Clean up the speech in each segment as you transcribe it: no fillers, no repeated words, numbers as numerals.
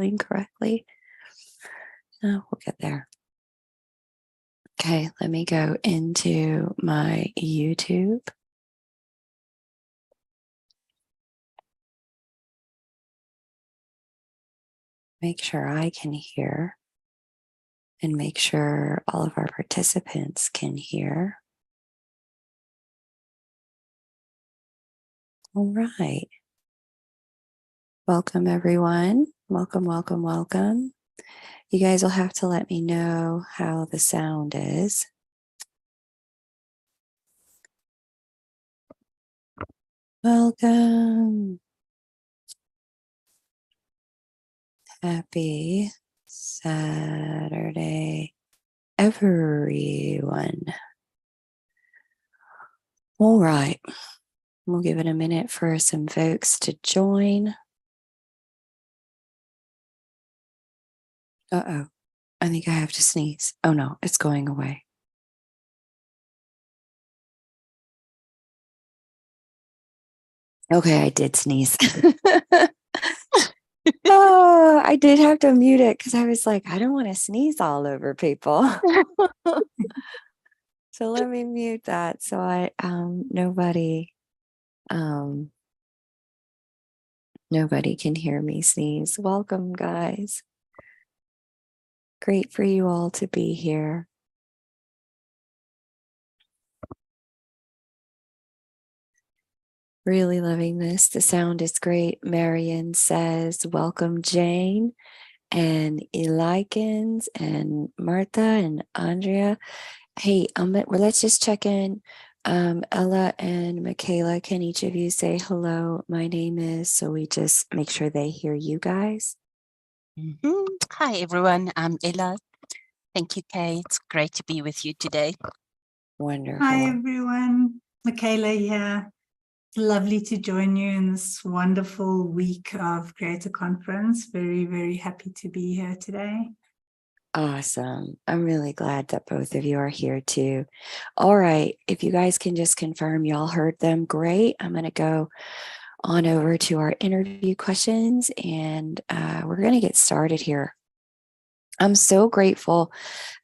spelling correctly. We'll get there. Okay, let me go into my YouTube. Make sure I can hear and make sure all of our participants can hear. All right. Welcome, everyone. Welcome, welcome, welcome. You guys will have to let me know how the sound is. Welcome. Happy Saturday, everyone. All right. We'll give it a minute for some folks to join. Uh-oh. I think I have to sneeze. Oh no, it's going away. Okay, I did sneeze. Oh, I did have to mute it because I was like, I don't want to sneeze all over people. So let me mute that so nobody can hear me sneeze. Welcome, guys. Great for you all to be here. Really loving this. The sound is great. Marion says, welcome, Jane and Elikins and Martha and Andrea. Hey, let's just check in. Ella and Mikayla, can each of you say hello? My name is, so we just make sure they hear you guys. Hi, everyone. I'm Ella. Thank you, Kay. It's great to be with you today. Wonderful. Hi, everyone. Mikayla here. It's lovely to join you in this wonderful week of Creator Conference. Very, very happy to be here today. Awesome. I'm really glad that both of you are here too. All right. If you guys can just confirm y'all heard them, great. I'm going to go on over to our interview questions and we're going to get started here. I'm so grateful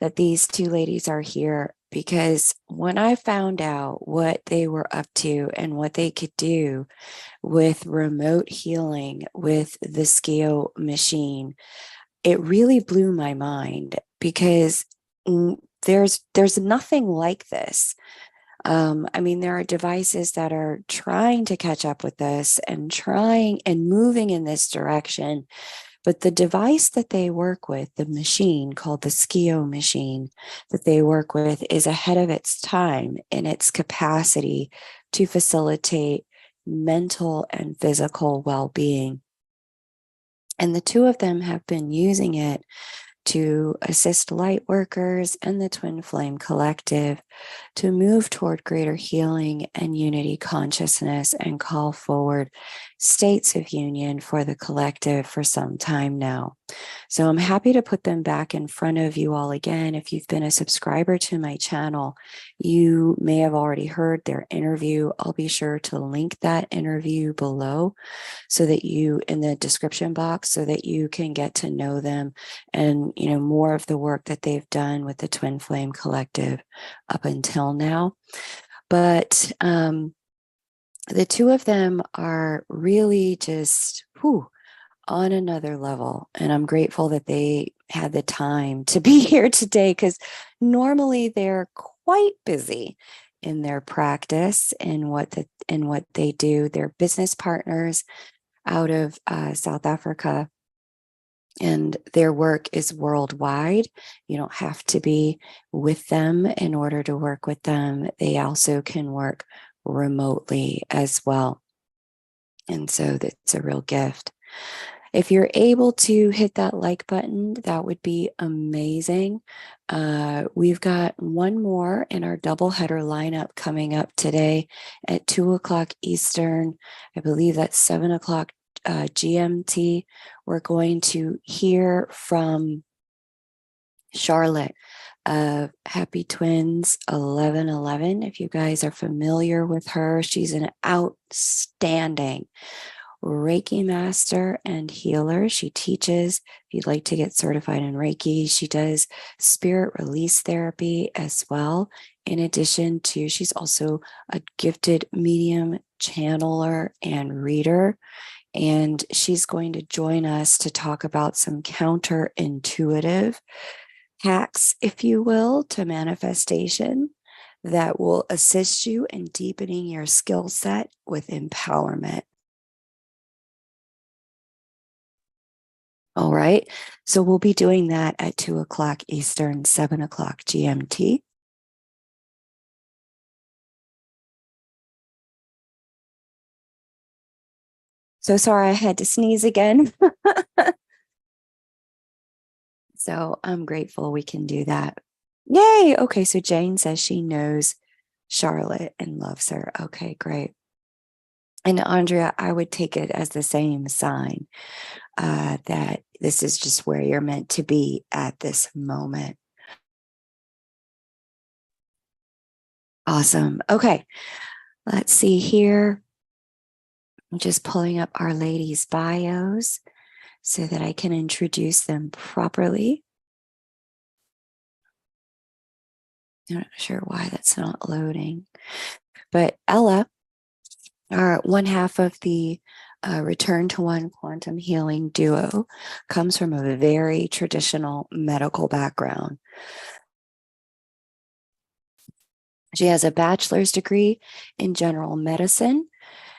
that these two ladies are here because when I found out what they were up to and what they could do with remote healing with the SCIO machine, it really blew my mind because there's nothing like this. I mean, there are devices that are trying to catch up with us and trying and moving in this direction. But the device that they work with, the machine called the SCIO machine that they work with, is ahead of its time in its capacity to facilitate mental and physical well-being. And the two of them have been using it to assist light workers and the Twin Flame Collective to move toward greater healing and unity consciousness and call forward states of union for the collective for some time now. So I'm happy to put them back in front of you all again. If you've been a subscriber to my channel, you may have already heard their interview. I'll be sure to link that interview below so that you in the description box so that you can get to know them and more of the work that they've done with the Twin Flame Collective up until now. But the two of them are really just on another level. And I'm grateful that they had the time to be here today because normally they're quite busy in their practice and what they do. They're business partners out of South Africa. And their work is worldwide. You don't have to be with them in order to work with them. They also can work remotely as well. And so that's a real gift. If you're able to hit that like button, that would be amazing. We've got one more in our double header lineup coming up today at 2 o'clock Eastern. I believe that's 7 o'clock GMT. We're going to hear from Charlotte of Happy Twins 1111. If you guys are familiar with her, she's an outstanding Reiki master and healer. She teaches, if you'd like to get certified in Reiki, she does spirit release therapy as well. In addition to, she's also a gifted medium, channeler, and reader. And she's going to join us to talk about some counterintuitive hacks, if you will, to manifestation that will assist you in deepening your skill set with empowerment. All right. So we'll be doing that at 2 o'clock Eastern, 7 o'clock GMT. So sorry, I had to sneeze again. So I'm grateful we can do that. Yay. Okay. So Jane says she knows Charlotte and loves her. Okay, great. And Andrea, I would take it as the same sign that this is just where you're meant to be at this moment. Awesome. Okay. Let's see here. I'm just pulling up our ladies' bios so that I can introduce them properly. I'm not sure why that's not loading. But Ella, one half of the Return to One Quantum Healing duo, comes from a very traditional medical background. She has a bachelor's degree in general medicine,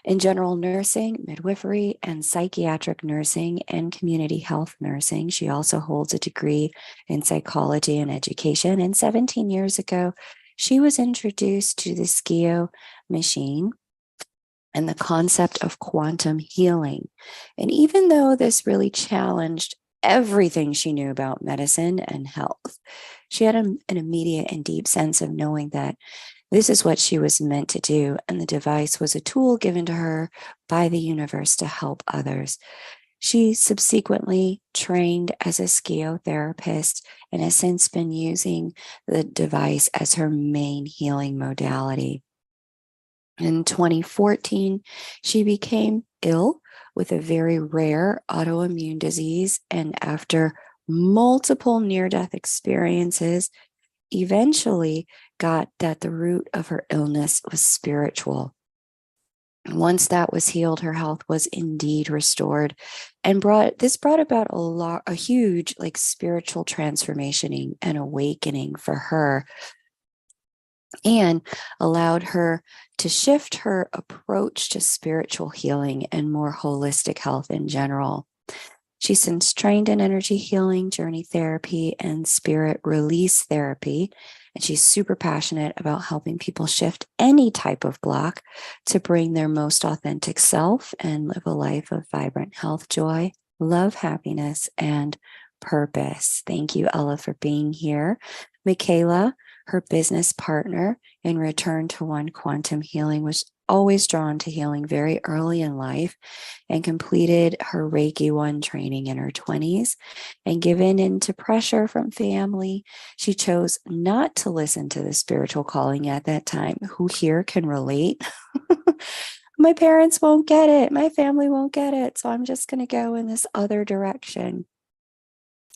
in general nursing, midwifery, and psychiatric nursing and community health nursing. She also holds a degree in psychology and education. And 17 years ago, she was introduced to the SCIO machine and the concept of quantum healing. And even though this really challenged everything she knew about medicine and health, she had an immediate and deep sense of knowing that this is what she was meant to do, and the device was a tool given to her by the universe to help others. She subsequently trained as a SCIO therapist and has since been using the device as her main healing modality. In 2014, she became ill with a very rare autoimmune disease, and after multiple near-death experiences, eventually got that the root of her illness was spiritual. Once that was healed, her health was indeed restored, and brought about a huge spiritual transformation and awakening for her, and allowed her to shift her approach to spiritual healing and more holistic health in general. She's since trained in energy healing, journey therapy, and spirit release therapy. And she's super passionate about helping people shift any type of block to bring their most authentic self and live a life of vibrant health, joy, love, happiness, and purpose. Thank you, Ella, for being here. Mikayla, her business partner in Return to One Quantum Healing, was always drawn to healing very early in life and completed her Reiki 1 training in her 20s. And given into pressure from family, she chose not to listen to the spiritual calling at that time. Who here can relate? My parents won't get it. My family won't get it. So I'm just going to go in this other direction.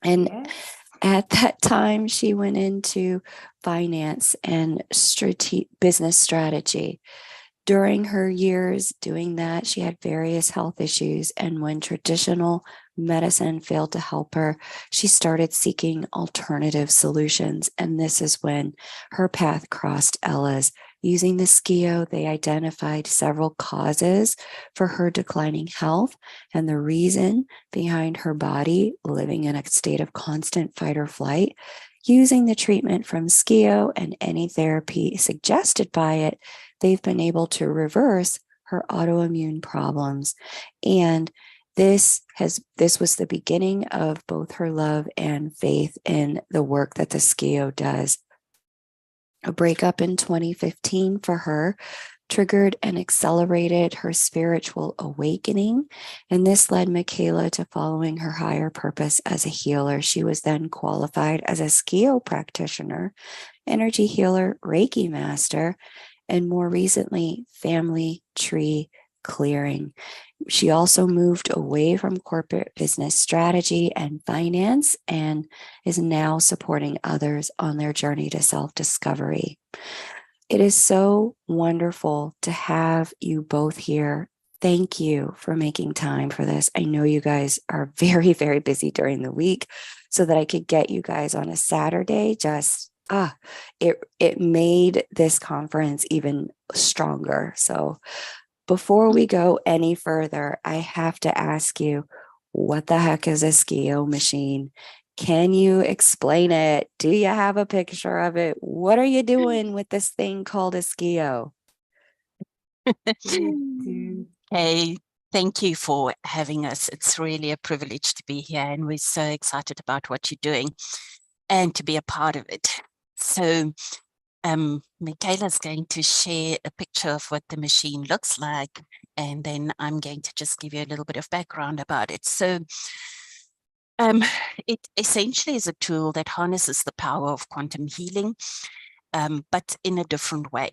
And at that time, she went into finance and business strategy. During her years doing that, she had various health issues. And when traditional medicine failed to help her, she started seeking alternative solutions. And this is when her path crossed Ella's. Using the SCIO, they identified several causes for her declining health and the reason behind her body living in a state of constant fight or flight. Using the treatment from SCIO and any therapy suggested by it, they've been able to reverse her autoimmune problems. And this was the beginning of both her love and faith in the work that the SCIO does. A breakup in 2015 for her triggered and accelerated her spiritual awakening. And this led Mikayla to following her higher purpose as a healer. She was then qualified as a SCIO practitioner, energy healer, Reiki master, and more recently, family tree clearing. She also moved away from corporate business strategy and finance and is now supporting others on their journey to self-discovery. It is so wonderful to have you both here. Thank you for making time for this. I know you guys are very, very busy during the week, so that I could get you guys on a Saturday. It made this conference even stronger. So before we go any further, I have to ask you, what the heck is a SCIO machine? Can you explain it? Do you have a picture of it? What are you doing with this thing called a SCIO? Hey, thank you for having us. It's really a privilege to be here, and we're so excited about what you're doing and to be a part of it. So Mikayla's going to share a picture of what the machine looks like, and then I'm going to just give you a little bit of background about it. So it essentially is a tool that harnesses the power of quantum healing, but in a different way.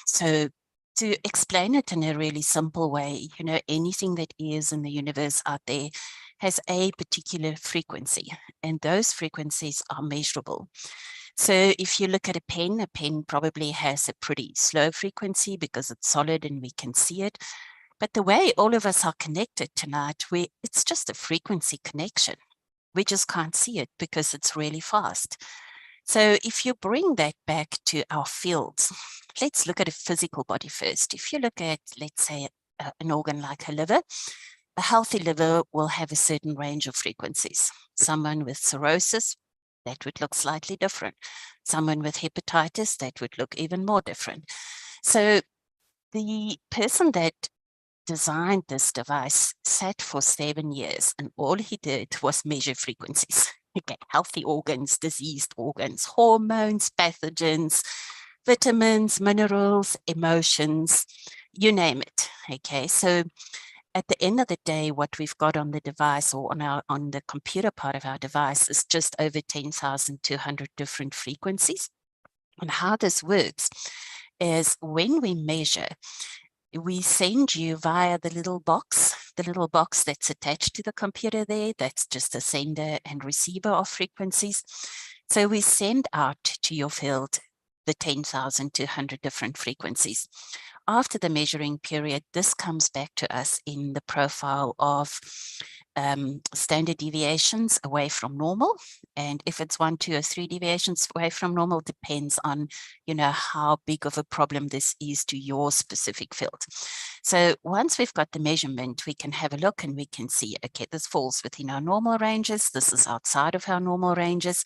So to explain it in a really simple way, you know, anything that is in the universe out there has a particular frequency, and those frequencies are measurable. So if you look at a pen probably has a pretty slow frequency because it's solid and we can see it. But the way all of us are connected tonight, it's just a frequency connection. We just can't see it because it's really fast. So if you bring that back to our fields, let's look at a physical body first. If you look at, let's say, an organ like a liver, a healthy liver will have a certain range of frequencies. Someone with cirrhosis, that would look slightly different. Someone with hepatitis, that would look even more different. So the person that designed this device sat for 7 years, and all he did was measure frequencies. Okay, healthy organs, diseased organs, hormones, pathogens, vitamins, minerals, emotions, you name it. Okay, so at the end of the day, what we've got on the device or on the computer part of our device is just over 10,200 different frequencies. And how this works is when we measure, we send you via the little box that's attached to the computer there. That's just a sender and receiver of frequencies. So we send out to your field the 10,200 different frequencies. After the measuring period, this comes back to us in the profile of standard deviations away from normal. And if it's 1, 2, or 3 deviations away from normal, depends on, you know, how big of a problem this is to your specific field. So once we've got the measurement, we can have a look and we can see, okay, this falls within our normal ranges. This is outside of our normal ranges.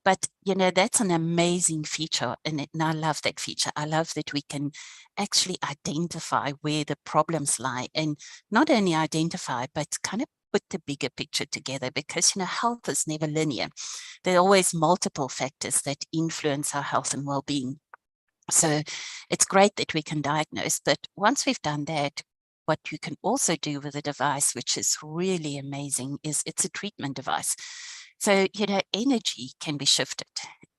But, you know, that's an amazing feature. And I love that feature. I love that we can actually identify where the problems lie, and not only identify, but kind of put the bigger picture together, because, you know, health is never linear. There are always multiple factors that influence our health and well-being. So it's great that we can diagnose, but once we've done that, what you can also do with a device, which is really amazing, is it's a treatment device. So, you know, energy can be shifted,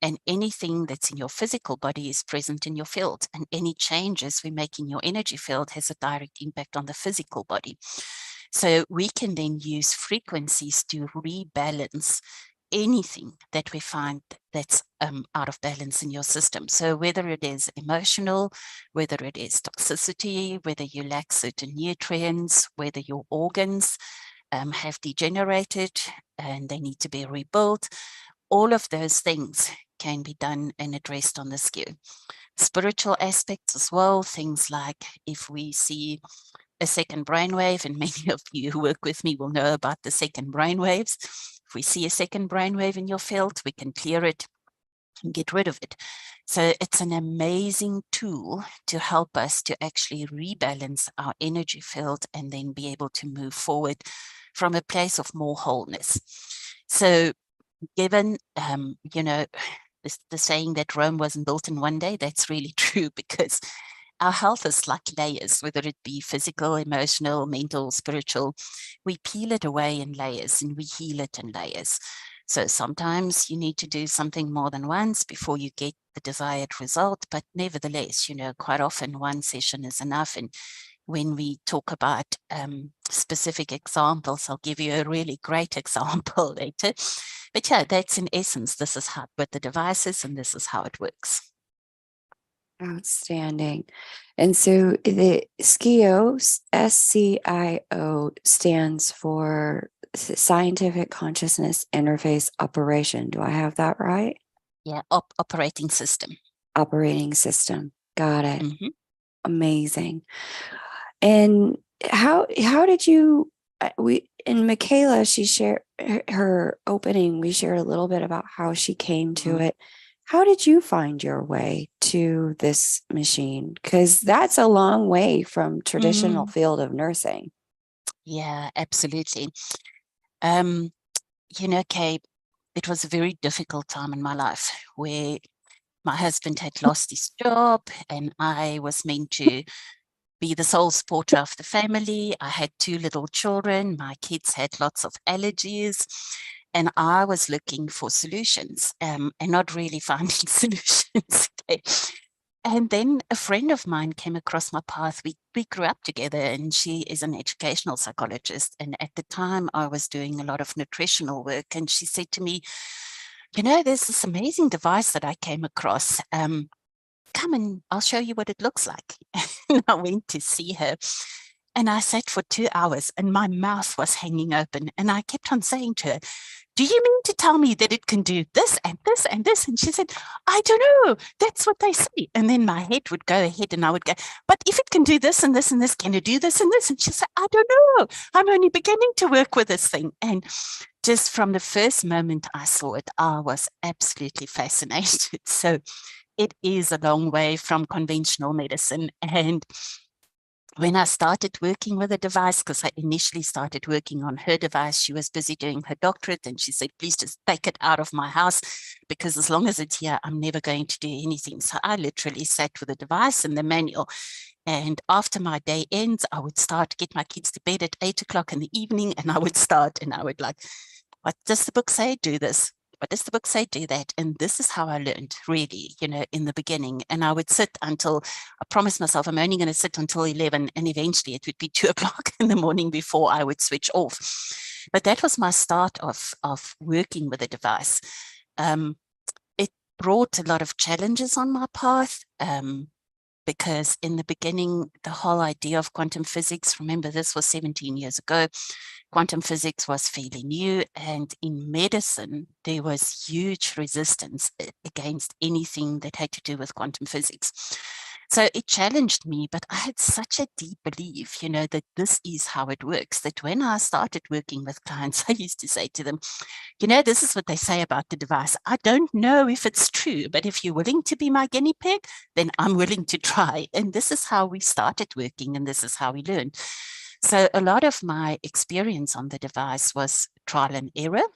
and anything that's in your physical body is present in your field, and any changes we make in your energy field has a direct impact on the physical body. So we can then use frequencies to rebalance anything that we find that's out of balance in your system. So whether it is emotional, whether it is toxicity, whether you lack certain nutrients, whether your organs have degenerated and they need to be rebuilt, all of those things can be done and addressed on the SCIO. Spiritual aspects as well, things like if we see a second brainwave, and many of you who work with me will know about the second brainwaves. If we see a second brainwave in your field, we can clear it and get rid of it. So it's an amazing tool to help us to actually rebalance our energy field and then be able to move forward from a place of more wholeness. So given, you know, the saying that Rome wasn't built in one day, that's really true, because our health is like layers, whether it be physical, emotional, mental, spiritual. We peel it away in layers and we heal it in layers. So sometimes you need to do something more than once before you get the desired result. But nevertheless, you know, quite often one session is enough. And when we talk about specific examples. I'll give you a really great example later. But yeah, that's in essence, this is how with the devices, and this is how it works. Outstanding. And so the SCIO, SCIO stands for Scientific Consciousness Interface Operation. Do I have that right? Yeah, operating system. Operating system. Got it. Mm-hmm. Amazing. And how did you we in Mikayla, she shared her opening, we shared a little bit about how she came to it. How did you find your way to this machine? Because that's a long way from traditional field of nursing. Yeah, absolutely. You know, Kay, it was a very difficult time in my life where my husband had lost his job and I was meant to be the sole supporter of the family. I had 2 little children. My kids had lots of allergies. And I was looking for solutions and not really finding solutions. Okay. And then a friend of mine came across my path. We grew up together, and she is an educational psychologist. And at the time, I was doing a lot of nutritional work. And she said to me, you know, there's this amazing device that I came across. Come and I'll show you what it looks like. And I went to see her. And I sat for 2 hours and my mouth was hanging open. And I kept on saying to her, do you mean to tell me that it can do this and this and this? And she said, I don't know. That's what they say. And then my head would go ahead and I would go, but if it can do this and this and this, can it do this and this? And she said, I don't know. I'm only beginning to work with this thing. And just from the first moment I saw it, I was absolutely fascinated. So it is a long way from conventional medicine. And when I started working with a device, because I initially started working on her device, she was busy doing her doctorate and she said, please just take it out of my house because as long as it's here, I'm never going to do anything. So I literally sat with the device and the manual. And after my day ends, I would start to get my kids to bed at 8 o'clock in the evening and I would start and I would like, what does the book say? Do this. What does the book say? Do that. And this is how I learned, really, you know, in the beginning. And I would sit until, I promised myself I'm only going to sit until 11, and eventually it would be 2 o'clock in the morning before I would switch off. But that was my start of working with a device. It brought a lot of challenges on my path. Because in the beginning, the whole idea of quantum physics, remember this was 17 years ago, quantum physics was fairly new, and in medicine, there was huge resistance against anything that had to do with quantum physics. So it challenged me, but I had such a deep belief, you know, that this is how it works, that when I started working with clients, I used to say to them, you know, this is what they say about the device. I don't know if it's true, but if you're willing to be my guinea pig, then I'm willing to try. And this is how we started working, and this is how we learned. So a lot of my experience on the device was trial and error.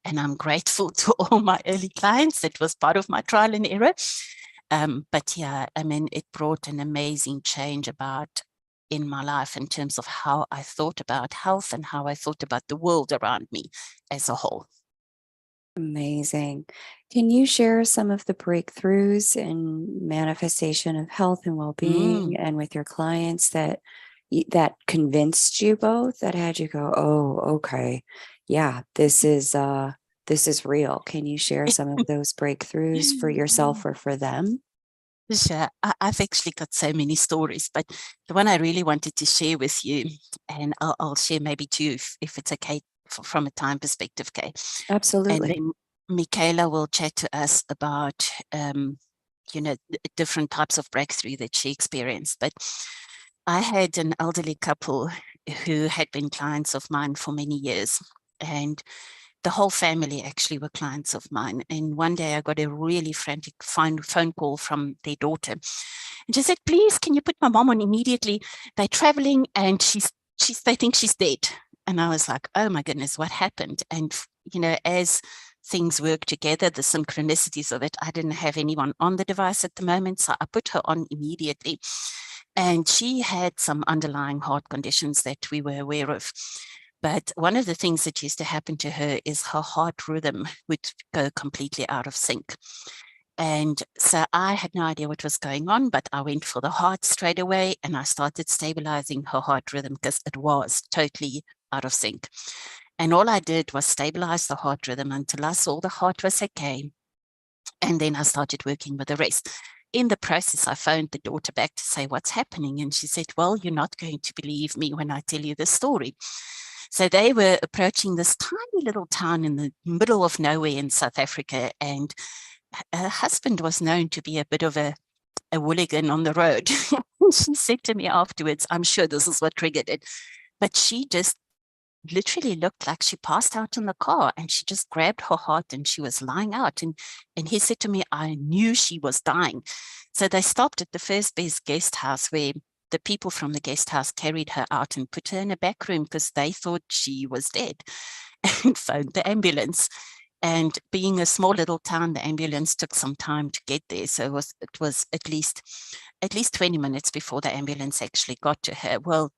And I'm grateful to all my early clients. That was part of my trial and error. But yeah, I mean, it brought an amazing change about in my life in terms of how I thought about health and how I thought about the world around me as a whole. Amazing. Can you share some of the breakthroughs in manifestation of health and well-being and with your clients that convinced you both, that had you go, oh, okay, yeah, this is real. Can you share some of those breakthroughs for yourself or for them? Sure. I've actually got so many stories, but the one I really wanted to share with you, and I'll share maybe two if it's okay from a time perspective, okay? Absolutely. And then Mikayla will chat to us about, you know, different types of breakthrough that she experienced. But I had an elderly couple who had been clients of mine for many years, and the whole family actually were clients of mine. And one day I got a really frantic phone call from their daughter. And she said, please, can you put my mom on immediately? They're traveling and they think she's dead. And I was like, oh my goodness, what happened? And, you know, as things work together, the synchronicities of it, I didn't have anyone on the device at the moment. So I put her on immediately. And she had some underlying heart conditions that we were aware of. But one of the things that used to happen to her is her heart rhythm would go completely out of sync. And so I had no idea what was going on, but I went for the heart straight away and I started stabilizing her heart rhythm because it was totally out of sync. And all I did was stabilize the heart rhythm until I saw the heart was okay. And then I started working with the rest. In the process, I phoned the daughter back to say what's happening. And she said, well, you're not going to believe me when I tell you the story. So they were approaching this tiny little town in the middle of nowhere in South Africa. And her husband was known to be a bit of a hooligan on the road. She said to me afterwards, I'm sure this is what triggered it. But she just literally looked like she passed out in the car, and she just grabbed her heart and she was lying out. And he said to me, I knew she was dying. So they stopped at the first best guest house where the people from the guest house carried her out and put her in a back room because they thought she was dead, and phoned the ambulance. And being a small little town, the ambulance took some time to get there. So it was at least 20 minutes before the ambulance actually got to her. Well,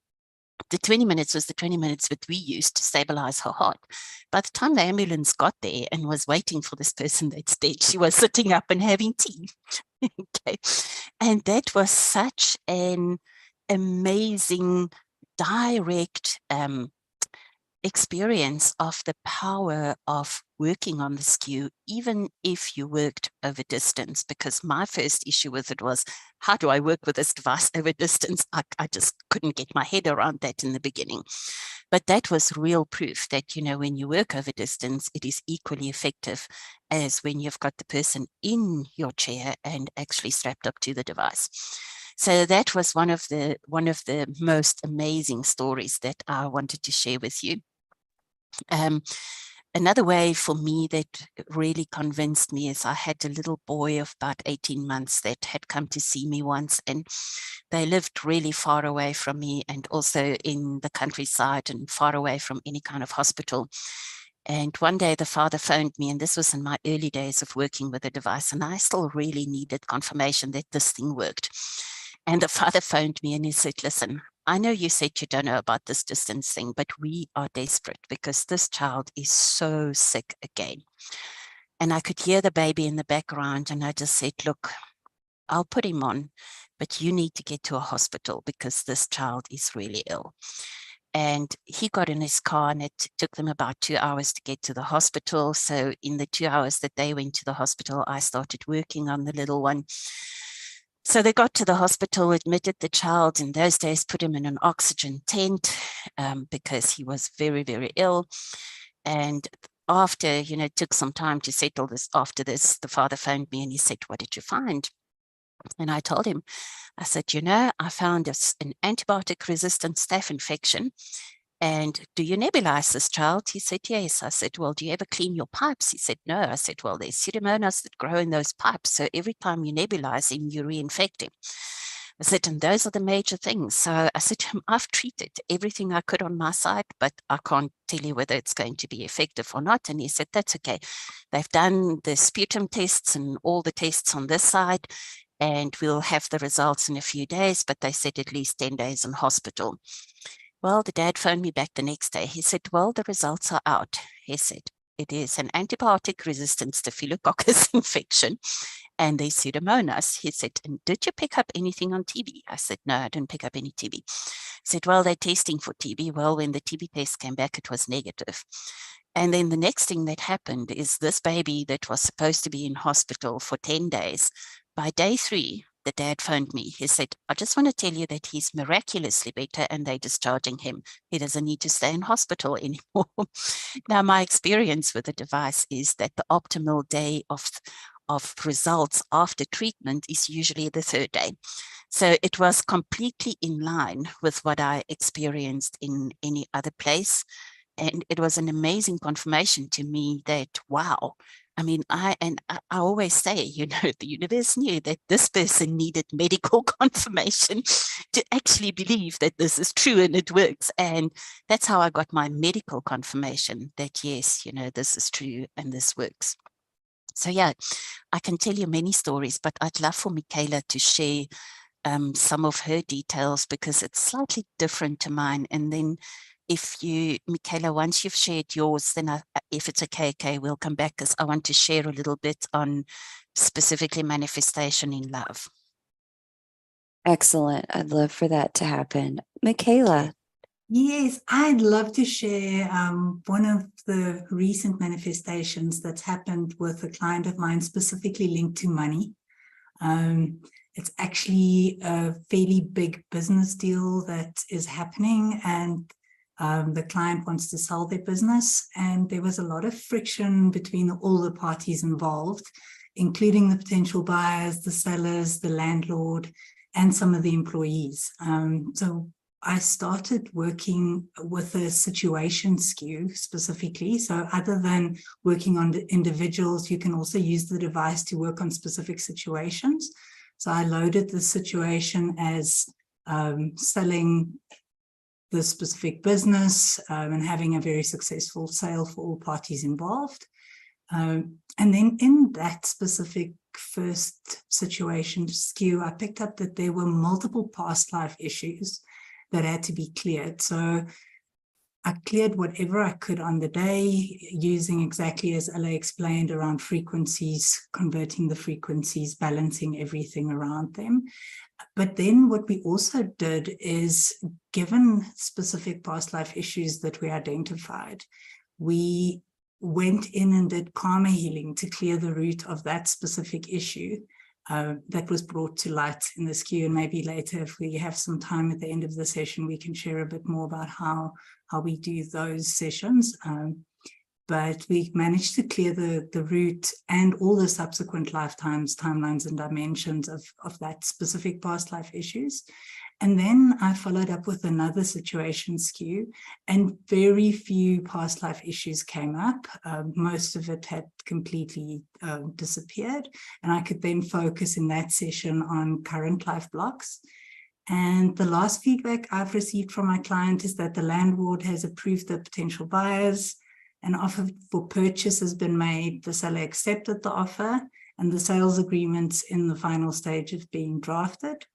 the 20 minutes was the 20 minutes that we used to stabilize her heart. By the time the ambulance got there and was waiting for this person that's dead, she was sitting up and having tea. Okay. And that was such an amazing, direct experience of the power of working on the SCIO, even if you worked over distance, because my first issue with it was, how do I work with this device over distance? I just couldn't get my head around that in the beginning. But that was real proof that, you know, when you work over distance, it is equally effective as when you've got the person in your chair and actually strapped up to the device. So that was one of the most amazing stories that I wanted to share with you. Another way for me that really convinced me is I had a little boy of about 18 months that had come to see me once, and they lived really far away from me and also in the countryside and far away from any kind of hospital. And one day the father phoned me, and this was in my early days of working with the device, and I still really needed confirmation that this thing worked. And the father phoned me and he said, listen, I know you said you don't know about this distance thing, but we are desperate because this child is so sick again. And I could hear the baby in the background, and I just said, look, I'll put him on, but you need to get to a hospital because this child is really ill. And he got in his car, and it took them about 2 hours to get to the hospital. So in the 2 hours that they went to the hospital, I started working on the little one. So they got to the hospital, admitted the child. In those days, put him in an oxygen tent because he was very, very ill. And after, you know, it took some time to settle this. After this, the father phoned me and he said, what did you find? And I told him, I said, you know, I found an antibiotic-resistant staph infection. And do you nebulize this child? He said, yes. I said, well, do you ever clean your pipes? He said, no. I said, well, there's pseudomonas that grow in those pipes. So every time you nebulize him, you reinfect him. I said, and those are the major things. So I said to him, I've treated everything I could on my side, but I can't tell you whether it's going to be effective or not. And he said, that's okay. They've done the sputum tests and all the tests on this side, and we'll have the results in a few days, but they said at least 10 days in hospital. Well, the dad phoned me back the next day. He said, well, the results are out. He said, it is an antibiotic-resistant staphylococcus infection and there's pseudomonas. He said, and did you pick up anything on TB? I said, no, I didn't pick up any TB. He said, well, they're testing for TB. Well, when the TB test came back, it was negative. And then the next thing that happened is this baby that was supposed to be in hospital for 10 days, by day 3, the dad phoned me. He said, I just want to tell you that he's miraculously better and they're discharging him. He doesn't need to stay in hospital anymore. Now, my experience with the device is that the optimal day of results after treatment is usually the 3rd day. So it was completely in line with what I experienced in any other place. And it was an amazing confirmation to me that, wow, I mean, I always say, you know, the universe knew that this person needed medical confirmation to actually believe that this is true and it works. And that's how I got my medical confirmation that, yes, you know, this is true and this works. So yeah, I can tell you many stories, but I'd love for Mikayla to share some of her details because it's slightly different to mine. And then Mikayla, once you've shared yours, then if it's okay, we'll come back because I want to share a little bit on specifically manifestation in love. Excellent. I'd love for that to happen. Mikayla. Okay. Yes, I'd love to share one of the recent manifestations that's happened with a client of mine, specifically linked to money. It's actually a fairly big business deal that is happening, and the client wants to sell their business, and there was a lot of friction between all the parties involved, including the potential buyers, the sellers, the landlord, and some of the employees. So I started working with a situation SCIO specifically. So other than working on the individuals, you can also use the device to work on specific situations. So I loaded the situation as selling the specific business and having a very successful sale for all parties involved. And then in that specific first situation SCIO, I picked up that there were multiple past life issues that had to be cleared. So I cleared whatever I could on the day, using exactly as Ella explained around frequencies, converting the frequencies, balancing everything around them. But then what we also did is, given specific past life issues that we identified, we went in and did karma healing to clear the root of that specific issue. That was brought to light in the SCIO, and maybe later, if we have some time at the end of the session, we can share a bit more about how we do those sessions. But we managed to clear the root and all the subsequent lifetimes, timelines, and dimensions of that specific past life issues. And then I followed up with another situation SCIO, and very few past life issues came up. Most of it had completely disappeared, and I could then focus in that session on current life blocks. And the last feedback I've received from my client is that the landlord has approved the potential buyers. An offer for purchase has been made. The seller accepted the offer, and the sales agreement's in the final stage of being drafted.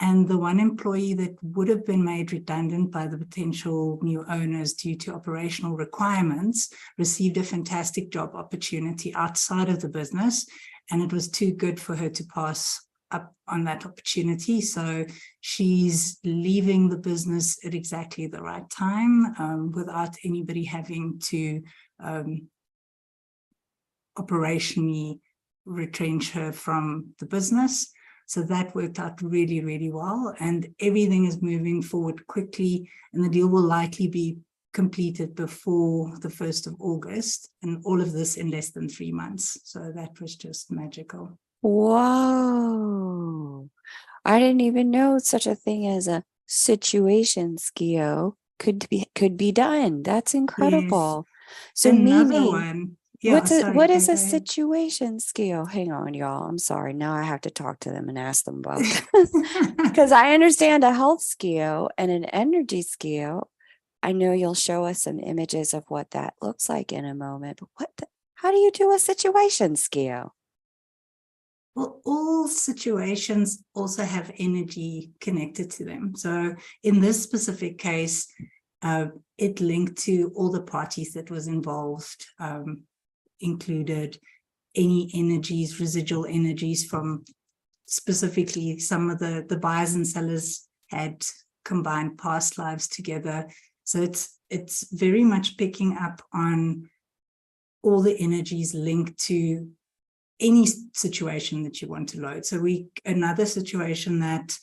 And the one employee that would have been made redundant by the potential new owners due to operational requirements received a fantastic job opportunity outside of the business, and it was too good for her to pass up on that opportunity. So she's leaving the business at exactly the right time, without anybody having to operationally retrench her from the business. So that worked out really, really well, and everything is moving forward quickly, and the deal will likely be completed before the 1st of August, and all of this in less than 3 months. So that was just magical. Whoa. I didn't even know such a thing as a situation SCIO could be done. That's incredible. Yes. So Another meaning, one. Yeah, what is go a ahead. situation SCIO? Hang on, y'all. I'm sorry. Now I have to talk to them and ask them about because I understand a health SCIO and an energy SCIO. I know you'll show us some images of what that looks like in a moment, but how do you do a situation SCIO? Well, all situations also have energy connected to them. So in this specific case, it linked to all the parties that was involved, included any energies, residual energies from specifically some of the buyers and sellers had combined past lives together. So it's very much picking up on all the energies linked to any situation that you want to load. So another situation that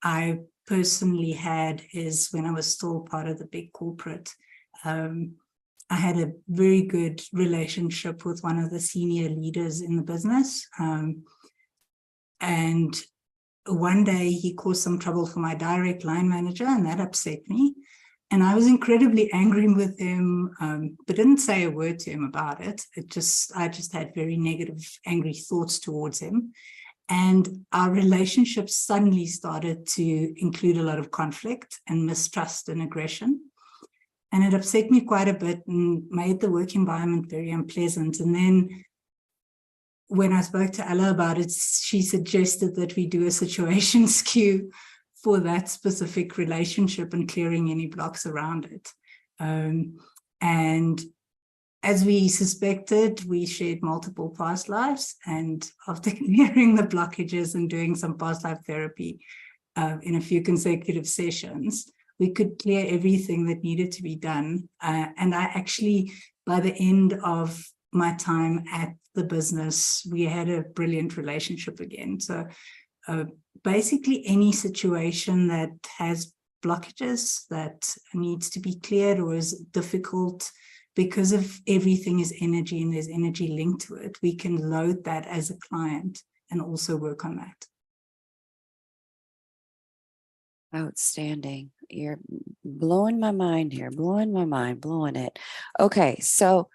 I personally had is when I was still part of the big corporate. I had a very good relationship with one of the senior leaders in the business. And one day he caused some trouble for my direct line manager, and that upset me. And I was incredibly angry with him, but didn't say a word to him about it. I just had very negative, angry thoughts towards him. And our relationship suddenly started to include a lot of conflict and mistrust and aggression. And it upset me quite a bit and made the work environment very unpleasant. And then when I spoke to Ella about it, she suggested that we do a situation SCIO for that specific relationship and clearing any blocks around it. And as we suspected, we shared multiple past lives, and after clearing the blockages and doing some past life therapy in a few consecutive sessions, we could clear everything that needed to be done. And I actually, by the end of my time at the business, we had a brilliant relationship again. So basically any situation that has blockages that needs to be cleared or is difficult, because of everything is energy and there's energy linked to it, we can load that as a client and also work on that. Outstanding. You're blowing my mind here, blowing my mind, blowing it. Okay, so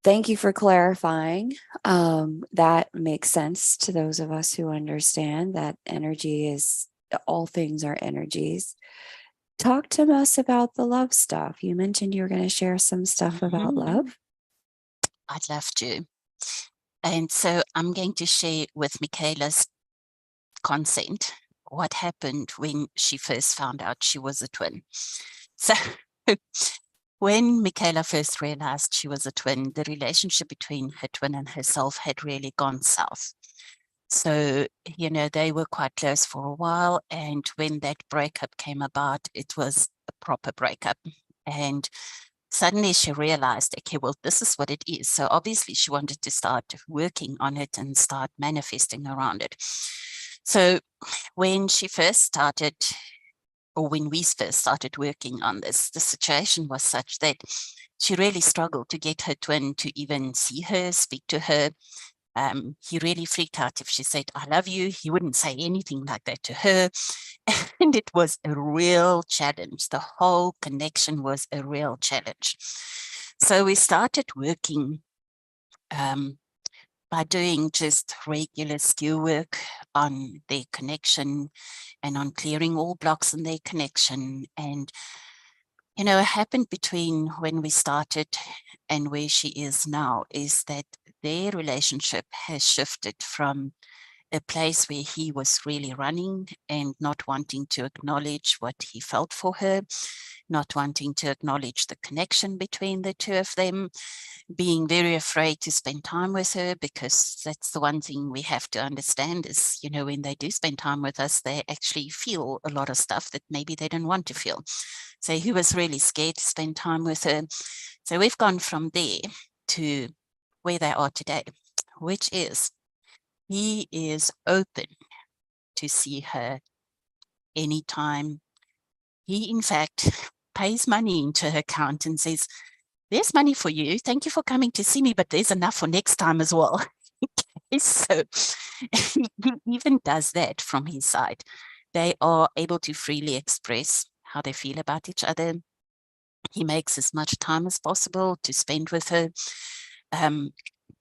thank you for clarifying. That makes sense to those of us who understand that energy is, all things are energies. Talk to us about the love stuff. You mentioned you were going to share some stuff about love. I'd love to. And so I'm going to share with Mikayla's consent what happened when she first found out she was a twin. So when Mikayla first realized she was a twin, the relationship between her twin and herself had really gone south. So, you know, they were quite close for a while. And when that breakup came about, it was a proper breakup. And suddenly she realized, okay, well, this is what it is. So obviously she wanted to start working on it and start manifesting around it. So when she first started, or when we first started working on this, the situation was such that she really struggled to get her twin to even see her, speak to her. He really freaked out if she said, I love you. He wouldn't say anything like that to her. And it was a real challenge. The whole connection was a real challenge. So we started working by doing just regular SCIO work on their connection and on clearing all blocks in their connection. And, you know, what happened between when we started and where she is now is that their relationship has shifted from a place where he was really running and not wanting to acknowledge what he felt for her, not wanting to acknowledge the connection between the two of them, being very afraid to spend time with her, because that's the one thing we have to understand is, you know, when they do spend time with us, they actually feel a lot of stuff that maybe they don't want to feel. So he was really scared to spend time with her. So we've gone from there to where they are today, which is he is open to see her anytime. He, in fact, pays money into her account and says, there's money for you. Thank you for coming to see me, but there's enough for next time as well. Okay, so he even does that from his side. They are able to freely express how they feel about each other. He makes as much time as possible to spend with her.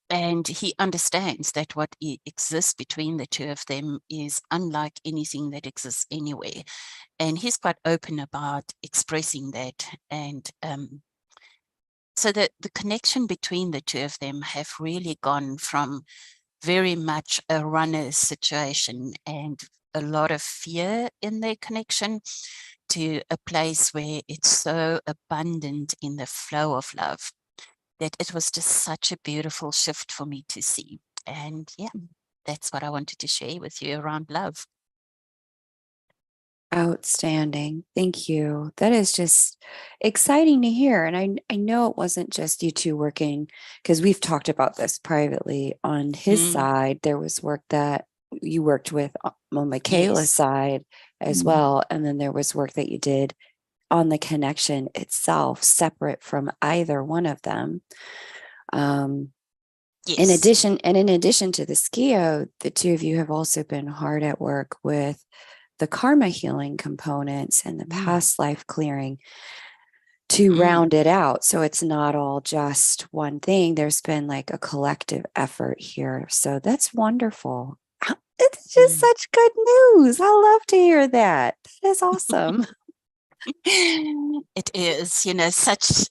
And he understands that what exists between the two of them is unlike anything that exists anywhere. And he's quite open about expressing that. And so the connection between the two of them have really gone from very much a runner situation and a lot of fear in their connection to a place where it's so abundant in the flow of love that it was just such a beautiful shift for me to see. And yeah, that's what I wanted to share with you around love. Outstanding. Thank you. That is just exciting to hear. And I know it wasn't just you two working, because we've talked about this privately. On his side, there was work that you worked with on Mikayla's side as well. And then there was work that you did on the connection itself, separate from either one of them. In addition to the SCIO, the two of you have also been hard at work with the karma healing components and the past life clearing to round it out. So it's not all just one thing. There's been like a collective effort here. So that's wonderful. It's just such good news. I love to hear that. That is awesome. It is, you know, such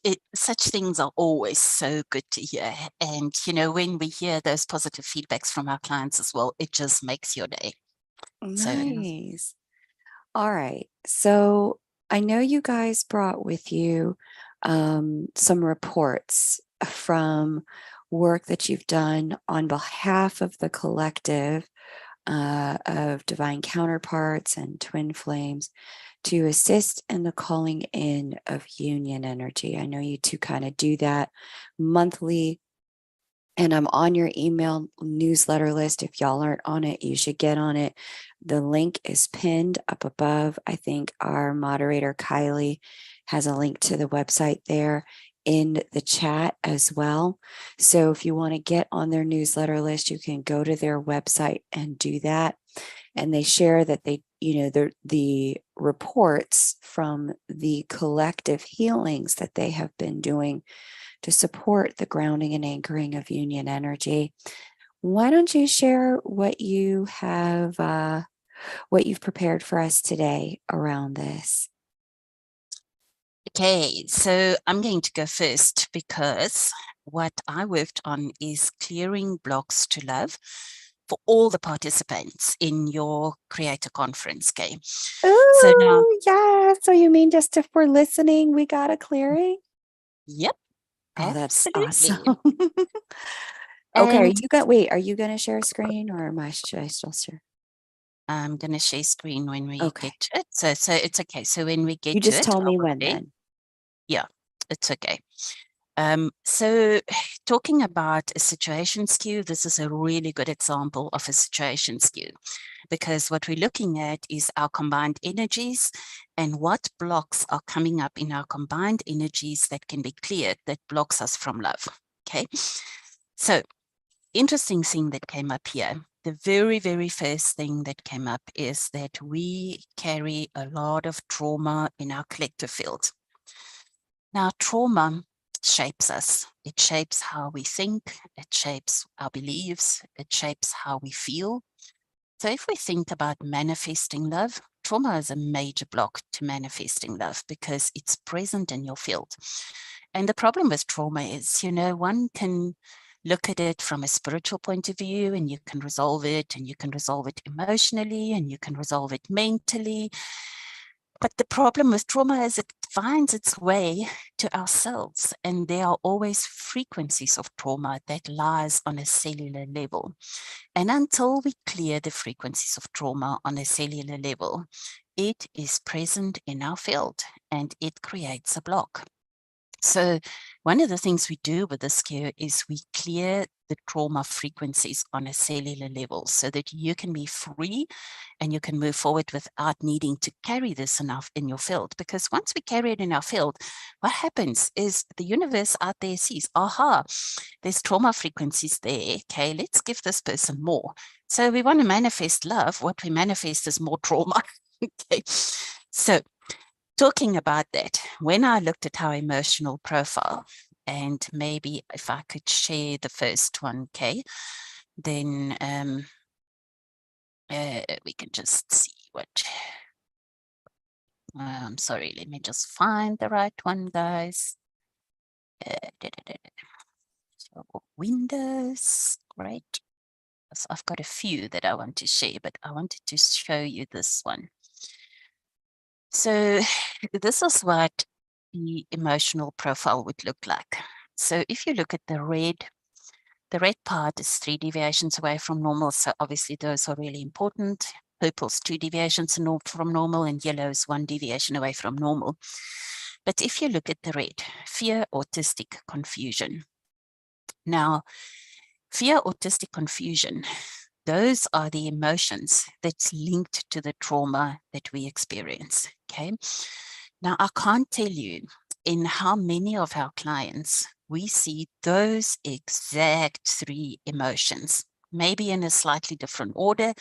things are always so good to hear. And, you know, when we hear those positive feedbacks from our clients as well, it just makes your day. Nice. All right. So I know you guys brought with you some reports from work that you've done on behalf of the collective of divine counterparts and twin flames to assist in the calling in of union energy. I know you two kind of do that monthly, and I'm on your email newsletter list. If y'all aren't on it, you should get on it. The link is pinned up above. I think our moderator, Kylie, has a link to the website there in the chat as well. So if you want to get on their newsletter list, you can go to their website and do that. And they share that they, the reports from the collective healings that they have been doing to support the grounding and anchoring of union energy. Why don't you share what you have, what you've prepared for us today around this? Okay, so I'm going to go first because what I worked on is clearing blocks to love for all the participants in your creator conference game. So now, Oh, yeah. So you mean just if we're listening, we got a clearing? yep, Oh, that's absolutely. awesome. Okay, And are you gonna share a screen or should I still share? I'm going to share screen when we Okay. get to it. So it's okay. So when we You get to just it, tell I me will when share. then. Yeah, it's okay. So talking about a situation skew, this is a really good example of a situation skew, because what we're looking at is our combined energies and what blocks are coming up in our combined energies that can be cleared that blocks us from love. Okay, so interesting thing that came up here. The very, very first thing that came up is that we carry a lot of trauma in our collective field. Now, trauma shapes us. It shapes how we think, it shapes our beliefs, it shapes how we feel. So if we think about manifesting love, trauma is a major block to manifesting love because it's present in your field. And the problem with trauma is, one can look at it from a spiritual point of view and you can resolve it, and you can resolve it emotionally, and you can resolve it mentally. But the problem with trauma is it finds its way to ourselves, and there are always frequencies of trauma that lies on a cellular level. And until we clear the frequencies of trauma on a cellular level, it is present in our field and it creates a block. So one of the things we do with the SCIO is we clear the trauma frequencies on a cellular level so that you can be free and you can move forward without needing to carry this enough in your field. Because once we carry it in our field, what happens is the universe out there sees, aha, there's trauma frequencies there. Okay, let's give this person more. So we want to manifest love. What we manifest is more trauma. Okay, so talking about that, when I looked at our emotional profile, and maybe if I could share the first one, okay, then we can just see what. I'm sorry, let me just find the right one, guys. So Windows, great. So I've got a few that I want to share, but I wanted to show you this one. So this is what the emotional profile would look like. So if you look at the red part is 3 deviations away from normal. So obviously those are really important. Purple's 2 deviations from normal, and yellow is 1 deviation away from normal. But if you look at the red, fear, autistic, confusion. Now, fear, autistic, confusion, those are the emotions that's linked to the trauma that we experience, okay? Now, I can't tell you in how many of our clients we see those exact 3 emotions, maybe in a slightly different order,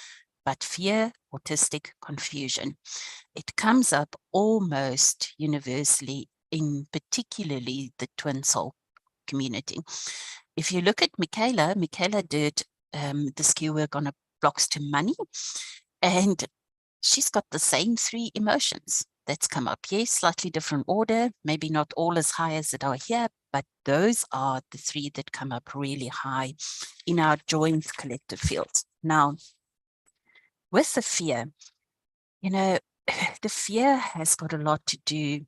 but fear, autistic, confusion. It comes up almost universally in particularly the twin soul community. If you look at Mikayla did the SCIO work on blocks to money, and she's got the same 3 emotions that's come up. Yes, slightly different order, maybe not all as high as that are here, but those are the 3 that come up really high in our joint collective field. Now, with the fear, the fear has got a lot to do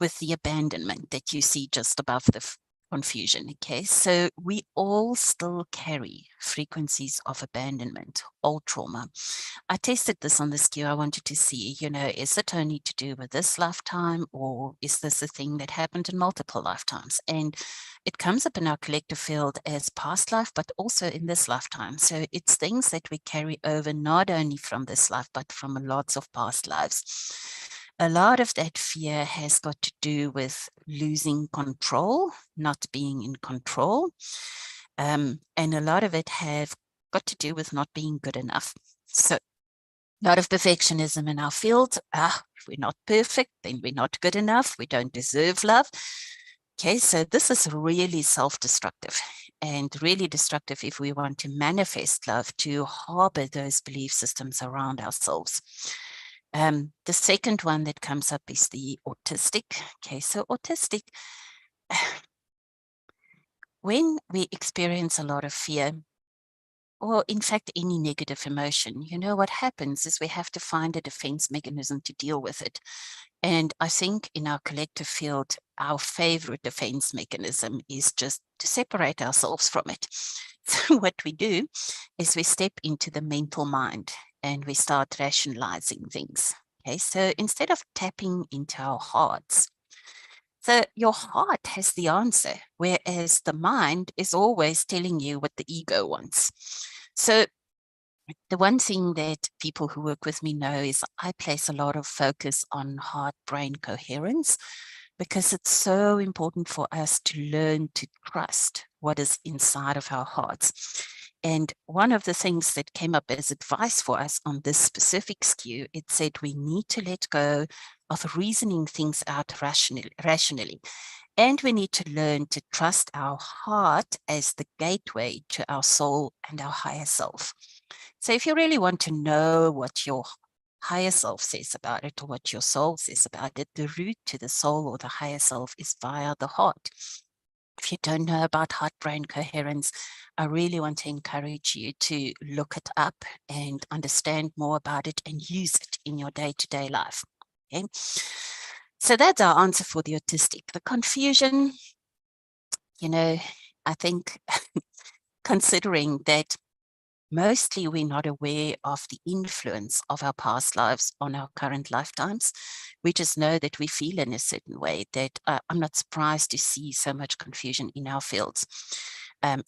with the abandonment that you see just above the confusion. Okay, so we all still carry frequencies of abandonment, all trauma. I tested this on the SCIO. I wanted to see, is it only to do with this lifetime, or is this a thing that happened in multiple lifetimes? And it comes up in our collective field as past life, but also in this lifetime. So it's things that we carry over not only from this life, but from lots of past lives. A lot of that fear has got to do with losing control, not being in control. And a lot of it have got to do with not being good enough. So a lot of perfectionism in our field. If we're not perfect, then we're not good enough. We don't deserve love. Okay, so this is really self-destructive and really destructive if we want to manifest love, to harbor those belief systems around ourselves. The second one that comes up is the autistic. Okay, so autistic, when we experience a lot of fear, or in fact any negative emotion, what happens is we have to find a defense mechanism to deal with it. And I think in our collective field, our favorite defense mechanism is just to separate ourselves from it. So what we do is we step into the mental mind and we start rationalizing things. Okay, so instead of tapping into our hearts, so your heart has the answer, whereas the mind is always telling you what the ego wants. So the one thing that people who work with me know is I place a lot of focus on heart-brain coherence, because it's so important for us to learn to trust what is inside of our hearts. And one of the things that came up as advice for us on this specific SCIO, it said we need to let go of reasoning things out rationally. And we need to learn to trust our heart as the gateway to our soul and our higher self. So if you really want to know what your higher self says about it, or what your soul says about it, the route to the soul or the higher self is via the heart. If you don't know about heart-brain coherence, I really want to encourage you to look it up and understand more about it and use it in your day-to-day life. Okay? So that's our answer for the autistic. The confusion, I think considering that mostly we're not aware of the influence of our past lives on our current lifetimes. We just know that we feel in a certain way, that I'm not surprised to see so much confusion in our fields.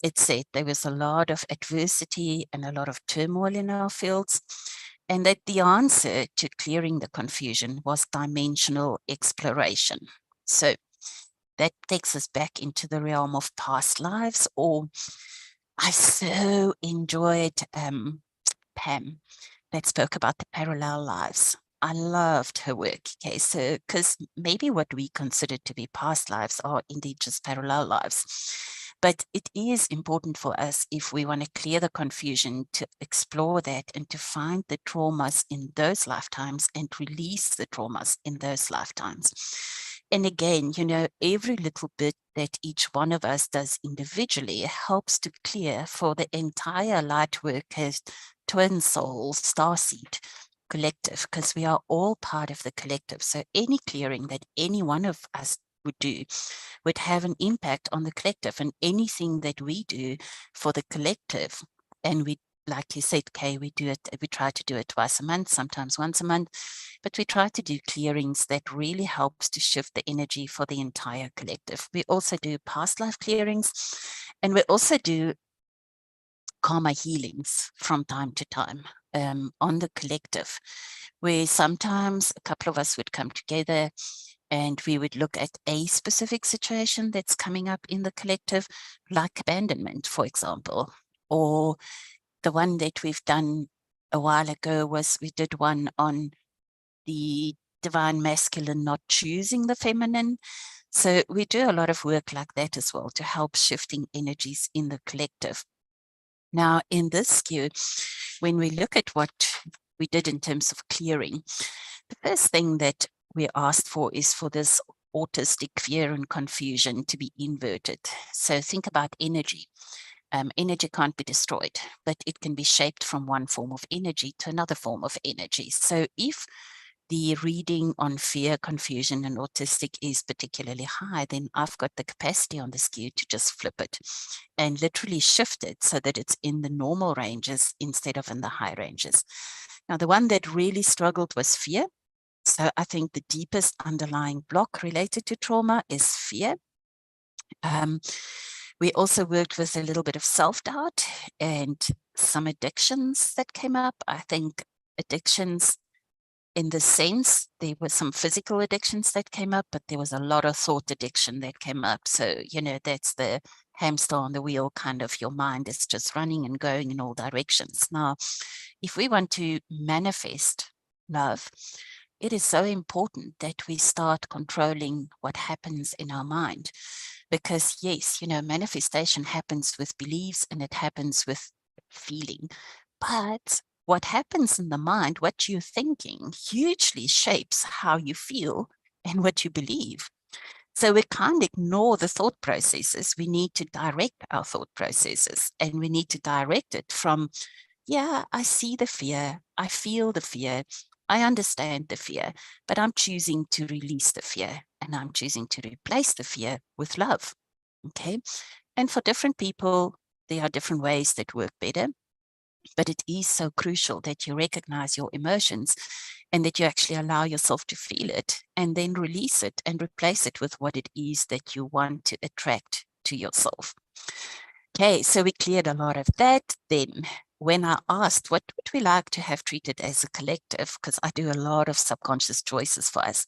It said there was a lot of adversity and a lot of turmoil in our fields, and that the answer to clearing the confusion was dimensional exploration. So that takes us back into the realm of past lives, or I so enjoyed Pam that spoke about the parallel lives. I loved her work. Okay, so because maybe what we consider to be past lives are indeed just parallel lives. But it is important for us, if we want to clear the confusion, to explore that and to find the traumas in those lifetimes and release the traumas in those lifetimes. And again, every little bit that each one of us does individually helps to clear for the entire light workers, twin soul, starseed collective, because we are all part of the collective. So any clearing that any one of us would do would have an impact on the collective, and anything that we do for the collective, and we, like you said, Kay, we try to do it twice a month, sometimes once a month, but we try to do clearings that really helps to shift the energy for the entire collective. We also do past life clearings, and we also do karma healings from time to time on the collective, where sometimes a couple of us would come together and we would look at a specific situation that's coming up in the collective, like abandonment, for example. Or the one that we've done a while ago was we did one on the divine masculine not choosing the feminine. So we do a lot of work like that as well to help shifting energies in the collective. Now, in this SCIO, when we look at what we did in terms of clearing, the first thing that we asked for is for this autistic fear and confusion to be inverted. So think about energy. Energy can't be destroyed, but it can be shaped from one form of energy to another form of energy. So if the reading on fear, confusion, and autistic is particularly high, then I've got the capacity on the SCIO to just flip it and literally shift it so that it's in the normal ranges instead of in the high ranges. Now, the one that really struggled was fear. So I think the deepest underlying block related to trauma is fear. We also worked with a little bit of self-doubt and some addictions that came up. I think addictions, in the sense, there were some physical addictions that came up, but there was a lot of thought addiction that came up. So, you know, that's the hamster on the wheel, kind of your mind is just running and going in all directions. Now, if we want to manifest love, it is so important that we start controlling what happens in our mind. Because yes, you know, manifestation happens with beliefs and it happens with feeling. But what happens in the mind, what you're thinking, hugely shapes how you feel and what you believe. So we can't ignore the thought processes. We need to direct our thought processes, and we need to direct it from, yeah, I see the fear, I feel the fear, I understand the fear, but I'm choosing to release the fear, and I'm choosing to replace the fear with love. Okay. And for different people, there are different ways that work better. But it is so crucial that you recognize your emotions and that you actually allow yourself to feel it and then release it and replace it with what it is that you want to attract to yourself. Okay, so we cleared a lot of that. Then when I asked what would we like to have treated as a collective, because I do a lot of subconscious choices for us,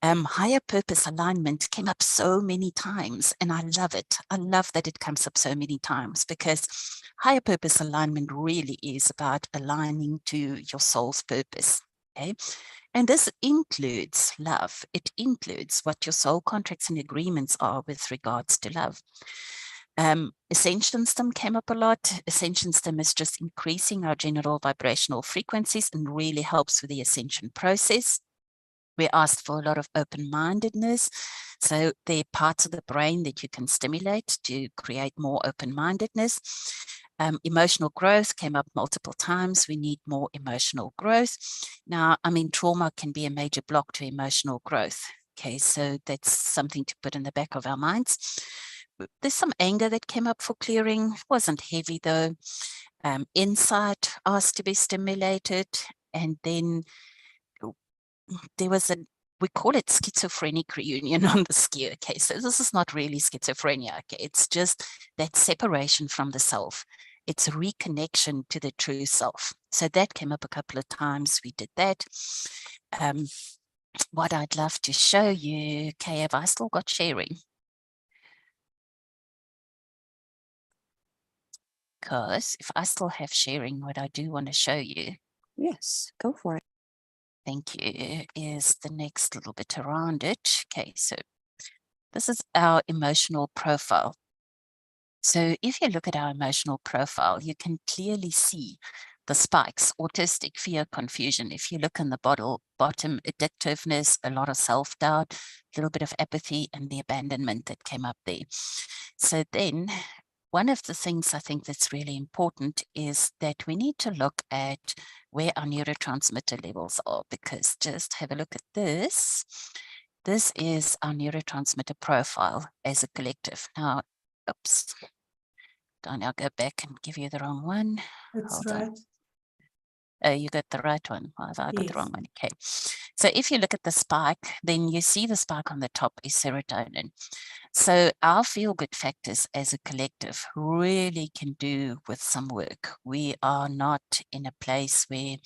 higher purpose alignment came up so many times, and I love it. I love that it comes up so many times, because higher purpose alignment really is about aligning to your soul's purpose. Okay. And this includes love. It includes what your soul contracts and agreements are with regards to love. Ascension stem came up a lot. Ascension stem is just increasing our general vibrational frequencies and really helps with the ascension process. We asked for a lot of open-mindedness. So there are parts of the brain that you can stimulate to create more open-mindedness. Emotional growth came up multiple times. We need more emotional growth. Now, I mean, trauma can be a major block to emotional growth. Okay, so that's something to put in the back of our minds. There's some anger that came up for clearing. It wasn't heavy though. Insight asked to be stimulated. And then there was we call it schizophrenic reunion on the SCIO. Okay, so this is not really schizophrenia. Okay, it's just that separation from the self. It's a reconnection to the true self. So that came up a couple of times. We did that. What I'd love to show you, okay, have I still got sharing? Because if I still have sharing, what I do want to show you, Yes, go for it. thank you, is the next little bit around it. Okay, so this is our emotional profile. So if you look at our emotional profile, you can clearly see the spikes: autistic, fear, confusion. If you look in the bottom, addictiveness, a lot of self-doubt, a little bit of apathy, and the abandonment that came up there. So then one of the things I think that's really important is that we need to look at where our neurotransmitter levels are, because just have a look at this. This is our neurotransmitter profile as a collective. Now, oops, don't now go back and give you the wrong one. That's Hold right. on. Oh, you got the right one. Well, I got the wrong one. Okay. So if you look at the spike, then you see the spike on the top is serotonin. So our feel-good factors as a collective really can do with some work. We are not in a place where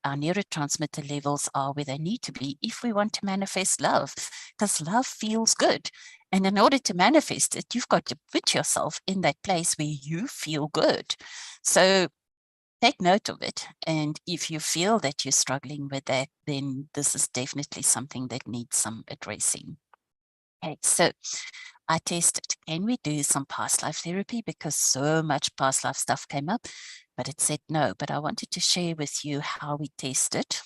our neurotransmitter levels are where they need to be if we want to manifest love, because love feels good. And in order to manifest it, you've got to put yourself in that place where you feel good. So take note of it. And if you feel that you're struggling with that, then this is definitely something that needs some addressing. Okay, so I tested, can we do some past life therapy? Because so much past life stuff came up, but it said no. But I wanted to share with you how we tested,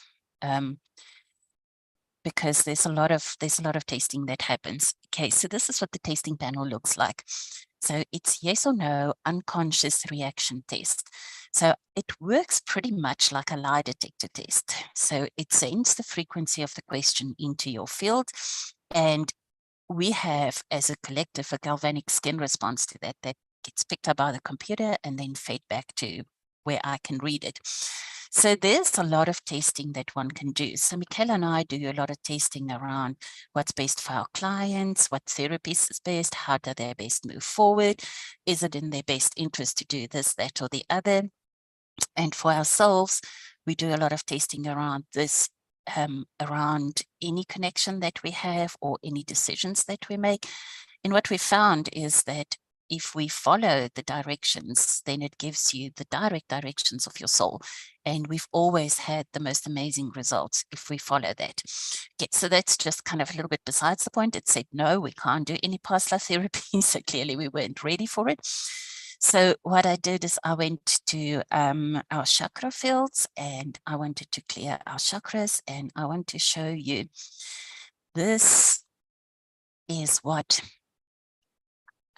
because there's a lot of testing that happens. Okay, so this is what the testing panel looks like. So it's yes or no, unconscious reaction test. So it works pretty much like a lie detector test. So it sends the frequency of the question into your field, and we have, as a collective, a galvanic skin response to that gets picked up by the computer and then fed back to where I can read it. So there's a lot of testing that one can do. So Mikayla and I do a lot of testing around what's best for our clients, what therapies is best, how do they best move forward, is it in their best interest to do this, that, or the other. And for ourselves, we do a lot of testing around this, around any connection that we have or any decisions that we make. And what we found is that if we follow the directions, then it gives you the direct directions of your soul. And we've always had the most amazing results if we follow that. Okay, so that's just kind of a little bit besides the point. It said, no, we can't do any past life therapy. So clearly we weren't ready for it. So what I did is I went to our chakra fields and I wanted to clear our chakras, and I want to show you this is what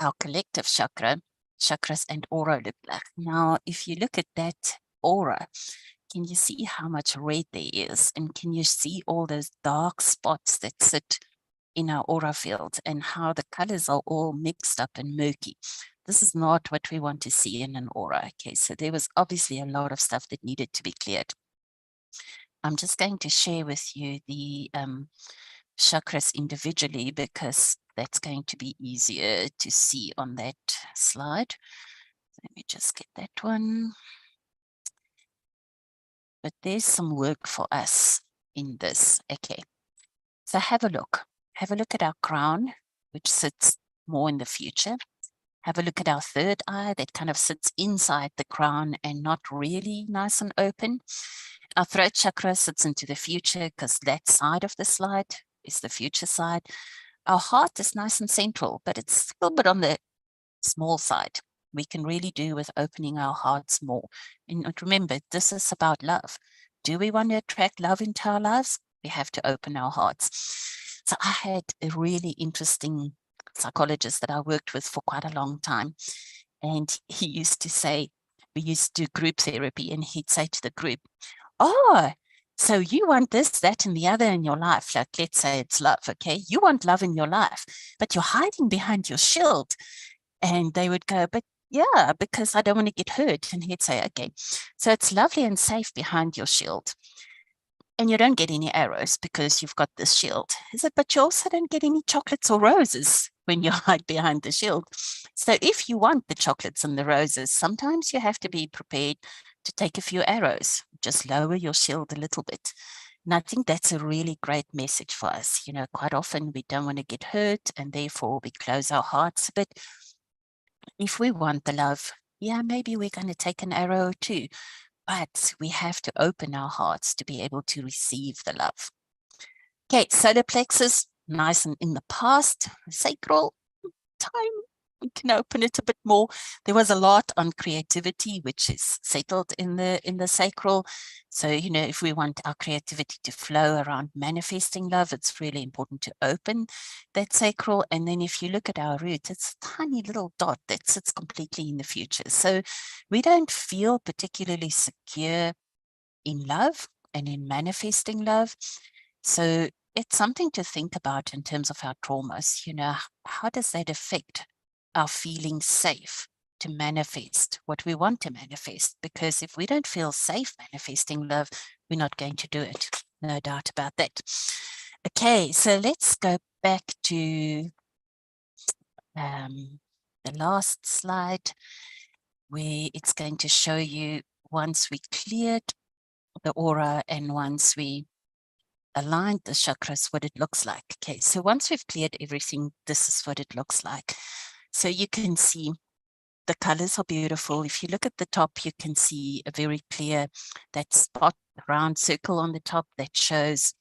our collective chakras and aura look like. Now, if you look at that aura, can you see how much red there is? And can you see all those dark spots that sit in our aura field and how the colors are all mixed up and murky? This is not what we want to see in an aura. Okay, so there was obviously a lot of stuff that needed to be cleared. I'm just going to share with you the chakras individually because that's going to be easier to see on that slide. Let me just get that one. But there's some work for us in this. Okay, so have a look. Have a look at our crown, which sits more in the future. Have a look at our third eye that kind of sits inside the crown and not really nice and open. Our throat chakra sits into the future because that side of the slide is the future side. Our heart is nice and central, but it's a little bit on the small side. We can really do with opening our hearts more. And remember, this is about love. Do we want to attract love into our lives? We have to open our hearts. So I had a really interesting psychologist that I worked with for quite a long time. And he used to say, we used to do group therapy, and he'd say to the group, oh, so you want this, that, and the other in your life. Like, let's say it's love, okay? You want love in your life, but you're hiding behind your shield. And they would go, but yeah, because I don't want to get hurt. And he'd say, okay, so it's lovely and safe behind your shield. And you don't get any arrows because you've got this shield. Is it? But you also don't get any chocolates or roses when you hide behind the shield. So if you want the chocolates and the roses, sometimes you have to be prepared to take a few arrows. Just lower your shield a little bit. And I think that's a really great message for us. You know, quite often we don't want to get hurt, and therefore we close our hearts a bit. If we want the love, yeah, maybe we're going to take an arrow or two, but we have to open our hearts to be able to receive the love. Okay, solar plexus, nice and in the past, sacral, time, we can open it a bit more. There was a lot on creativity, which is settled in the sacral. So, you know, if we want our creativity to flow around manifesting love, it's really important to open that sacral. And then if you look at our root, it's a tiny little dot that sits completely in the future. So we don't feel particularly secure in love and in manifesting love. So it's something to think about in terms of our traumas. You know, how does that affect our feeling safe to manifest what we want to manifest? Because if we don't feel safe manifesting love, we're not going to do it. No doubt about that. Okay, so let's go back to the last slide, where it's going to show you once we cleared the aura and once we aligned the chakras, what it looks like. Okay, so once we've cleared everything, this is what it looks like. So you can see the colors are beautiful. If you look at the top, you can see a very clear, that spot, round circle on the top that shows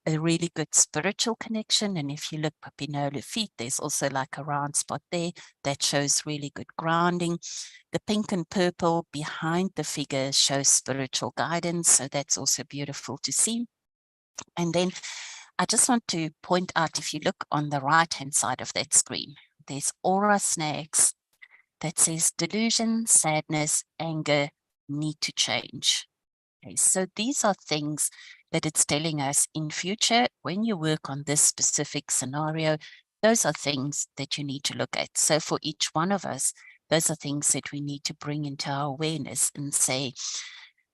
a really good spiritual connection. And if you look below the feet, there's also like a round spot there that shows really good grounding. The pink and purple behind the figure shows spiritual guidance. So that's also beautiful to see. And then I just want to point out, if you look on the right-hand side of that screen, there's aura snags that says delusion, sadness, anger need to change. Okay, so these are things that it's telling us in future, when you work on this specific scenario, those are things that you need to look at. So for each one of us, those are things that we need to bring into our awareness and say,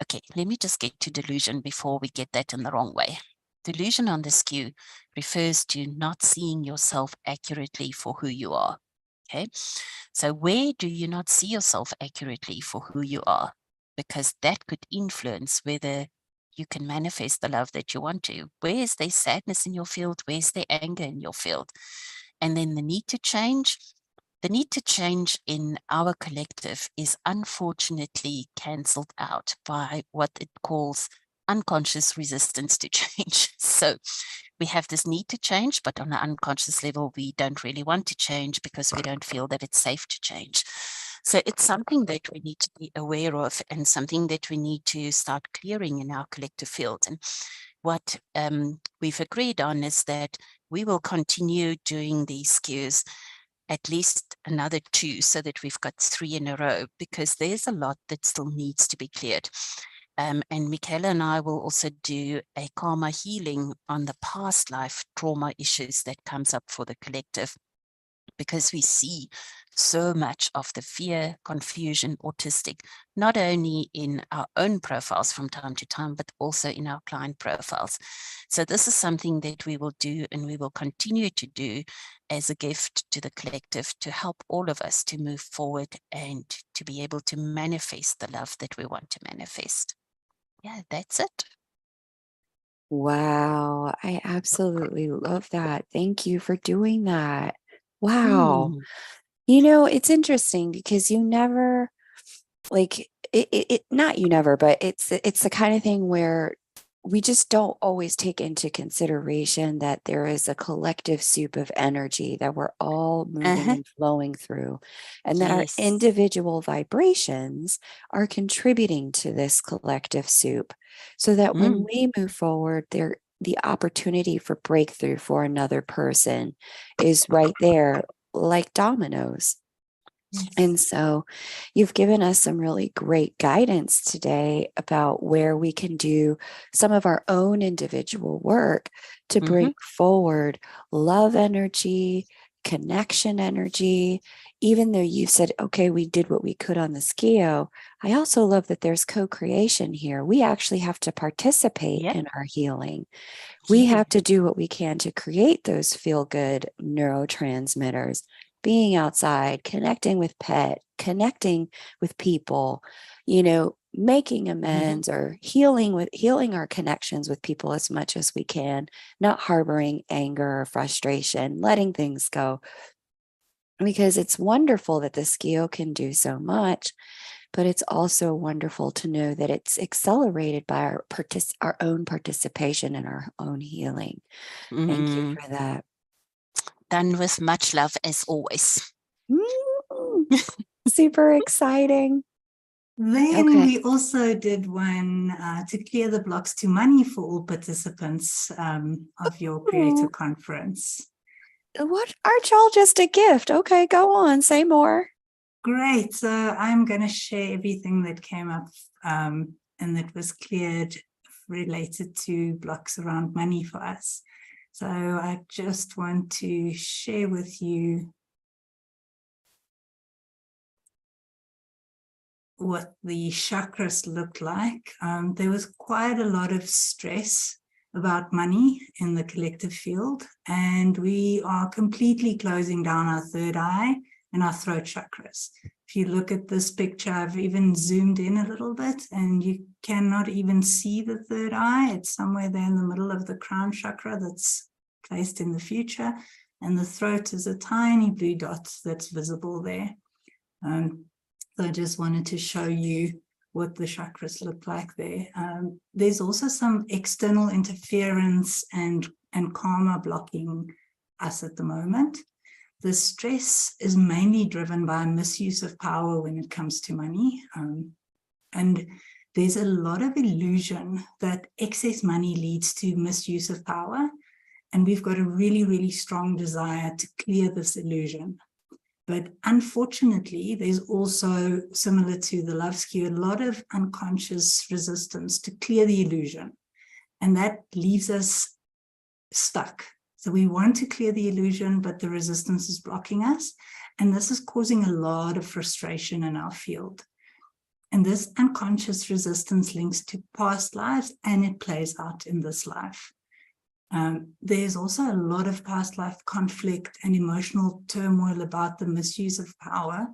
okay, let me just get to delusion before we get that in the wrong way. Delusion on the SCIO refers to not seeing yourself accurately for who you are. Okay, so where do you not see yourself accurately for who you are? Because that could influence whether you can manifest the love that you want to. Where is there sadness in your field? Where's there anger in your field? And then the need to change. The need to change in our collective is unfortunately cancelled out by what it calls unconscious resistance to change. So we have this need to change, but on an unconscious level, we don't really want to change because we don't feel that it's safe to change. So it's something that we need to be aware of and something that we need to start clearing in our collective field. And what we've agreed on is that we will continue doing these SCIOs at least another 2 so that we've got 3 in a row, because there's a lot that still needs to be cleared. And Mikayla and I will also do a karma healing on the past life trauma issues that comes up for the collective, because we see so much of the fear, confusion, autistic, not only in our own profiles from time to time, but also in our client profiles. So this is something that we will do and we will continue to do as a gift to the collective to help all of us to move forward and to be able to manifest the love that we want to manifest. Yeah, that's it. Wow, I absolutely love that. Thank you for doing that. Wow. You know, it's interesting because you never like not you never, but it's the kind of thing where we just don't always take into consideration that there is a collective soup of energy that we're all moving and flowing through, and that our Yes. individual vibrations are contributing to this collective soup, so that when we move forward, the opportunity for breakthrough for another person is right there, like dominoes. And so you've given us some really great guidance today about where we can do some of our own individual work to bring forward love energy, connection energy. Even though you said, okay, we did what we could on the SCIO, I also love that there's co-creation here. We actually have to participate in our healing. We have to do what we can to create those feel-good neurotransmitters, being outside, connecting with pet, connecting with people, you know, making amends or healing our connections with people as much as we can, not harboring anger or frustration, letting things go. Because it's wonderful that the SCIO can do so much, but it's also wonderful to know that it's accelerated by our own participation in our own healing. Thank you for that. Done with much love as always. Super exciting. Then we also did one to clear the blocks to money for all participants of your creator conference. What? Aren't y'all just a gift? Okay, go on, say more. Great. So I'm going to share everything that came up and that was cleared related to blocks around money for us. So I just want to share with you what the chakras look like. There was quite a lot of stress about money in the collective field, and we are completely closing down our third eye and our throat chakras. If you look at this picture, I've even zoomed in a little bit and you cannot even see the third eye. It's somewhere there in the middle of the crown chakra that's placed in the future, and the throat is a tiny blue dot that's visible there. So I just wanted to show you what the chakras look like there. There's also some external interference and karma blocking us at the moment. The stress is mainly driven by misuse of power when it comes to money. And there's a lot of illusion that excess money leads to misuse of power. And we've got a really, really strong desire to clear this illusion. But unfortunately, there's also, similar to the love SCIO, a lot of unconscious resistance to clear the illusion. And that leaves us stuck. So we want to clear the illusion, but the resistance is blocking us. And this is causing a lot of frustration in our field. And this unconscious resistance links to past lives, and it plays out in this life. There's also a lot of past life conflict and emotional turmoil about the misuse of power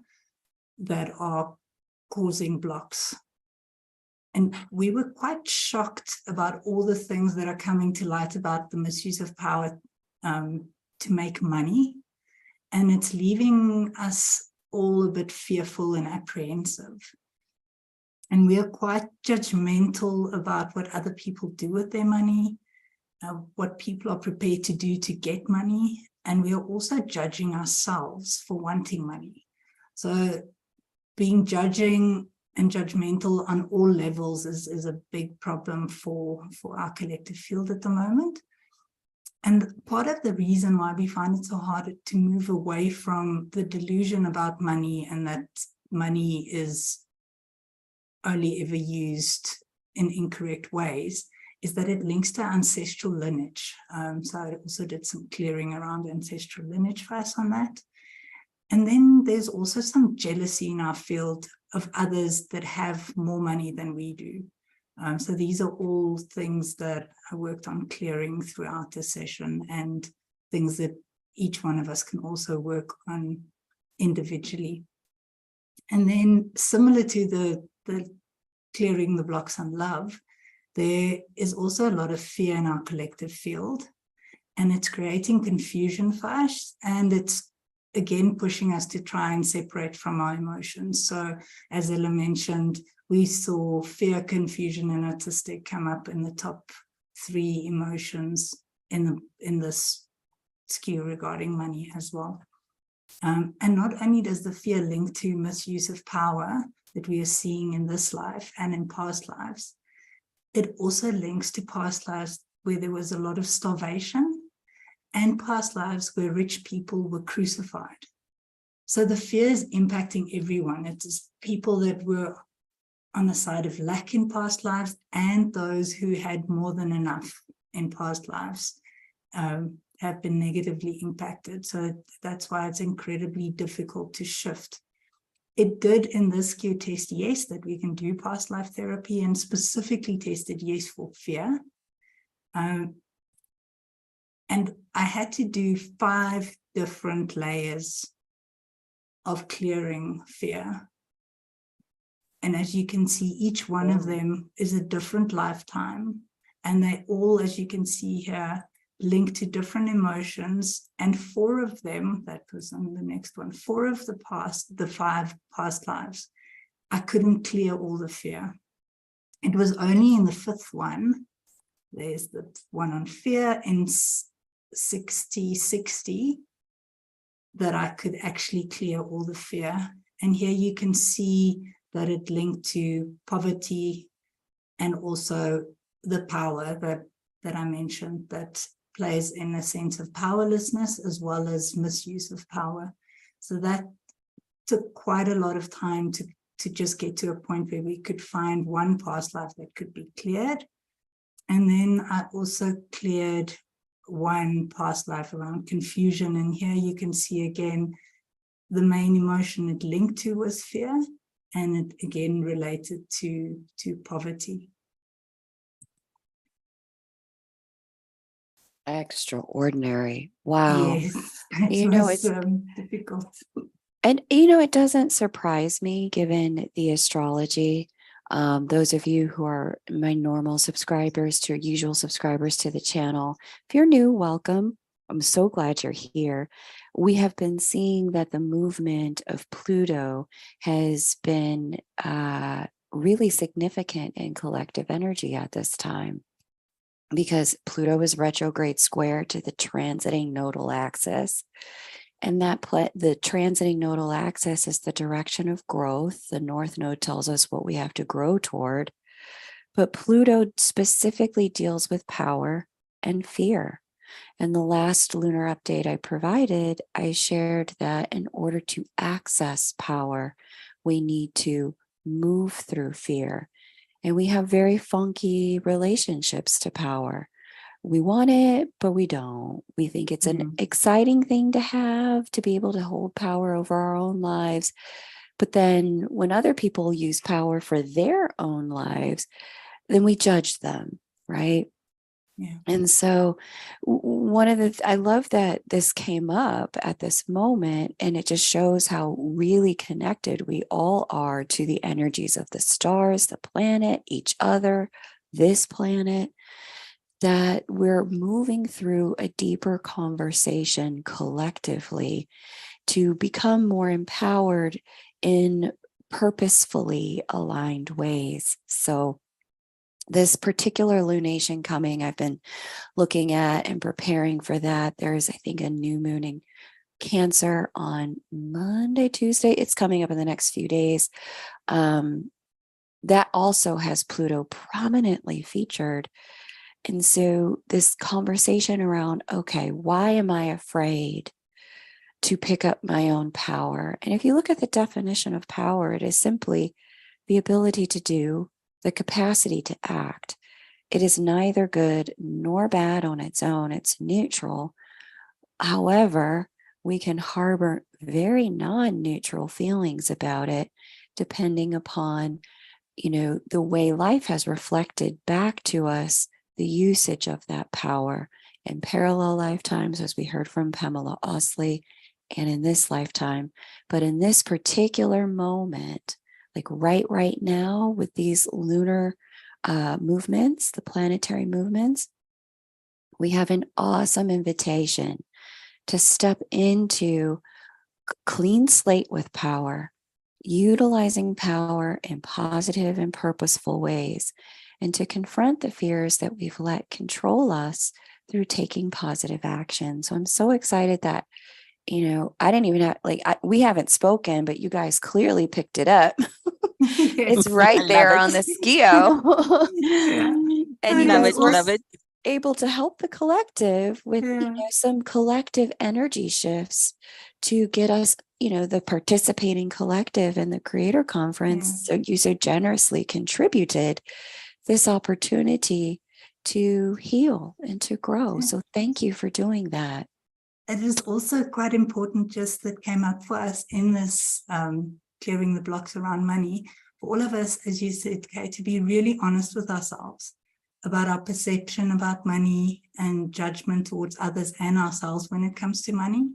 that are causing blocks. And we were quite shocked about all the things that are coming to light about the misuse of power to make money. And it's leaving us all a bit fearful and apprehensive. And we are quite judgmental about what other people do with their money, what people are prepared to do to get money. And we are also judging ourselves for wanting money. So being judging and judgmental on all levels is a big problem for our collective field at the moment. And part of the reason why we find it so hard to move away from the delusion about money and that money is only ever used in incorrect ways is that it links to ancestral lineage. So I also did some clearing around ancestral lineage for us on that. And then there's also some jealousy in our field of others that have more money than we do. So these are all things that I worked on clearing throughout the session, and things that each one of us can also work on individually. And then similar to the clearing the blocks on love, there is also a lot of fear in our collective field, and it's creating confusion for us, and it's again pushing us to try and separate from our emotions. So as Ella mentioned, we saw fear, confusion, and autistic come up in the top 3 emotions in this SCIO regarding money as well. And not only does the fear link to misuse of power that we are seeing in this life and in past lives, it also links to past lives where there was a lot of starvation and past lives where rich people were crucified. So the fear is impacting everyone. It is people that were on the side of lack in past lives and those who had more than enough in past lives have been negatively impacted. So that's why it's incredibly difficult to shift. It did in this SCIO test, yes, that we can do past life therapy, and specifically tested yes for fear. And I had to do 5 different layers of clearing fear. And as you can see, each one of them is a different lifetime. And they all, as you can see here, link to different emotions. And 4 of them, that was on the next one, 4 of the 5 past lives, I couldn't clear all the fear. It was only in the 5th one, there's the one on fear in 60, that I could actually clear all the fear. And here you can see that it linked to poverty and also the power that I mentioned that plays in a sense of powerlessness as well as misuse of power. So that took quite a lot of time to just get to a point where we could find one past life that could be cleared. And then I also cleared one past life around confusion. And here you can see again, the main emotion it linked to was fear, and it again related to poverty. Extraordinary. Wow. Yes, it was difficult. And, it doesn't surprise me given the astrology. Those of you who are my normal subscribers to usual subscribers to the channel, if you're new, welcome. I'm so glad you're here. We have been seeing that the movement of Pluto has been really significant in collective energy at this time, because Pluto is retrograde square to the transiting nodal axis. And the transiting nodal axis is the direction of growth. The North Node tells us what we have to grow toward. But Pluto specifically deals with power and fear. And the last lunar update I provided, I shared that in order to access power, we need to move through fear. And we have very funky relationships to power. We want it, but we don't. We think it's an exciting thing to have, to be able to hold power over our own lives. But then when other people use power for their own lives, then we judge them, right? Yeah. And so one of the, I love that this came up at this moment, and it just shows how really connected we all are to the energies of the stars, the planet, each other, this planet, that we're moving through a deeper conversation collectively to become more empowered in purposefully aligned ways. So this particular lunation coming, I've been looking at and preparing for that. There's, I think, a new moon in Cancer on Monday, Tuesday. It's coming up in the next few days. That also has Pluto prominently featured. And so this conversation around, okay, why am I afraid to pick up my own power? And if you look at the definition of power, it is simply the ability to do, the capacity to act. It is neither good nor bad on its own. It's neutral. However, we can harbor very non-neutral feelings about it, depending upon, the way life has reflected back to us the usage of that power in parallel lifetimes, as we heard from Pamela Osley, and in this lifetime. But in this particular moment, like right now with these lunar movements, the planetary movements, we have an awesome invitation to step into clean slate with power, utilizing power in positive and purposeful ways, and to confront the fears that we've let control us through taking positive action. So I'm so excited that, I didn't even have, we haven't spoken, but you guys clearly picked it up. It's right there on the SCIO. Yeah. And you Love guys it, were love it. able to help the collective with Yeah. some collective energy shifts to get us, the participating collective in the creator conference. So you so generously contributed this opportunity to heal and to grow. So thank you for doing that. It is also quite important, just that came up for us in this clearing the blocks around money, for all of us, as you said, Kay, to be really honest with ourselves about our perception about money and judgment towards others and ourselves when it comes to money.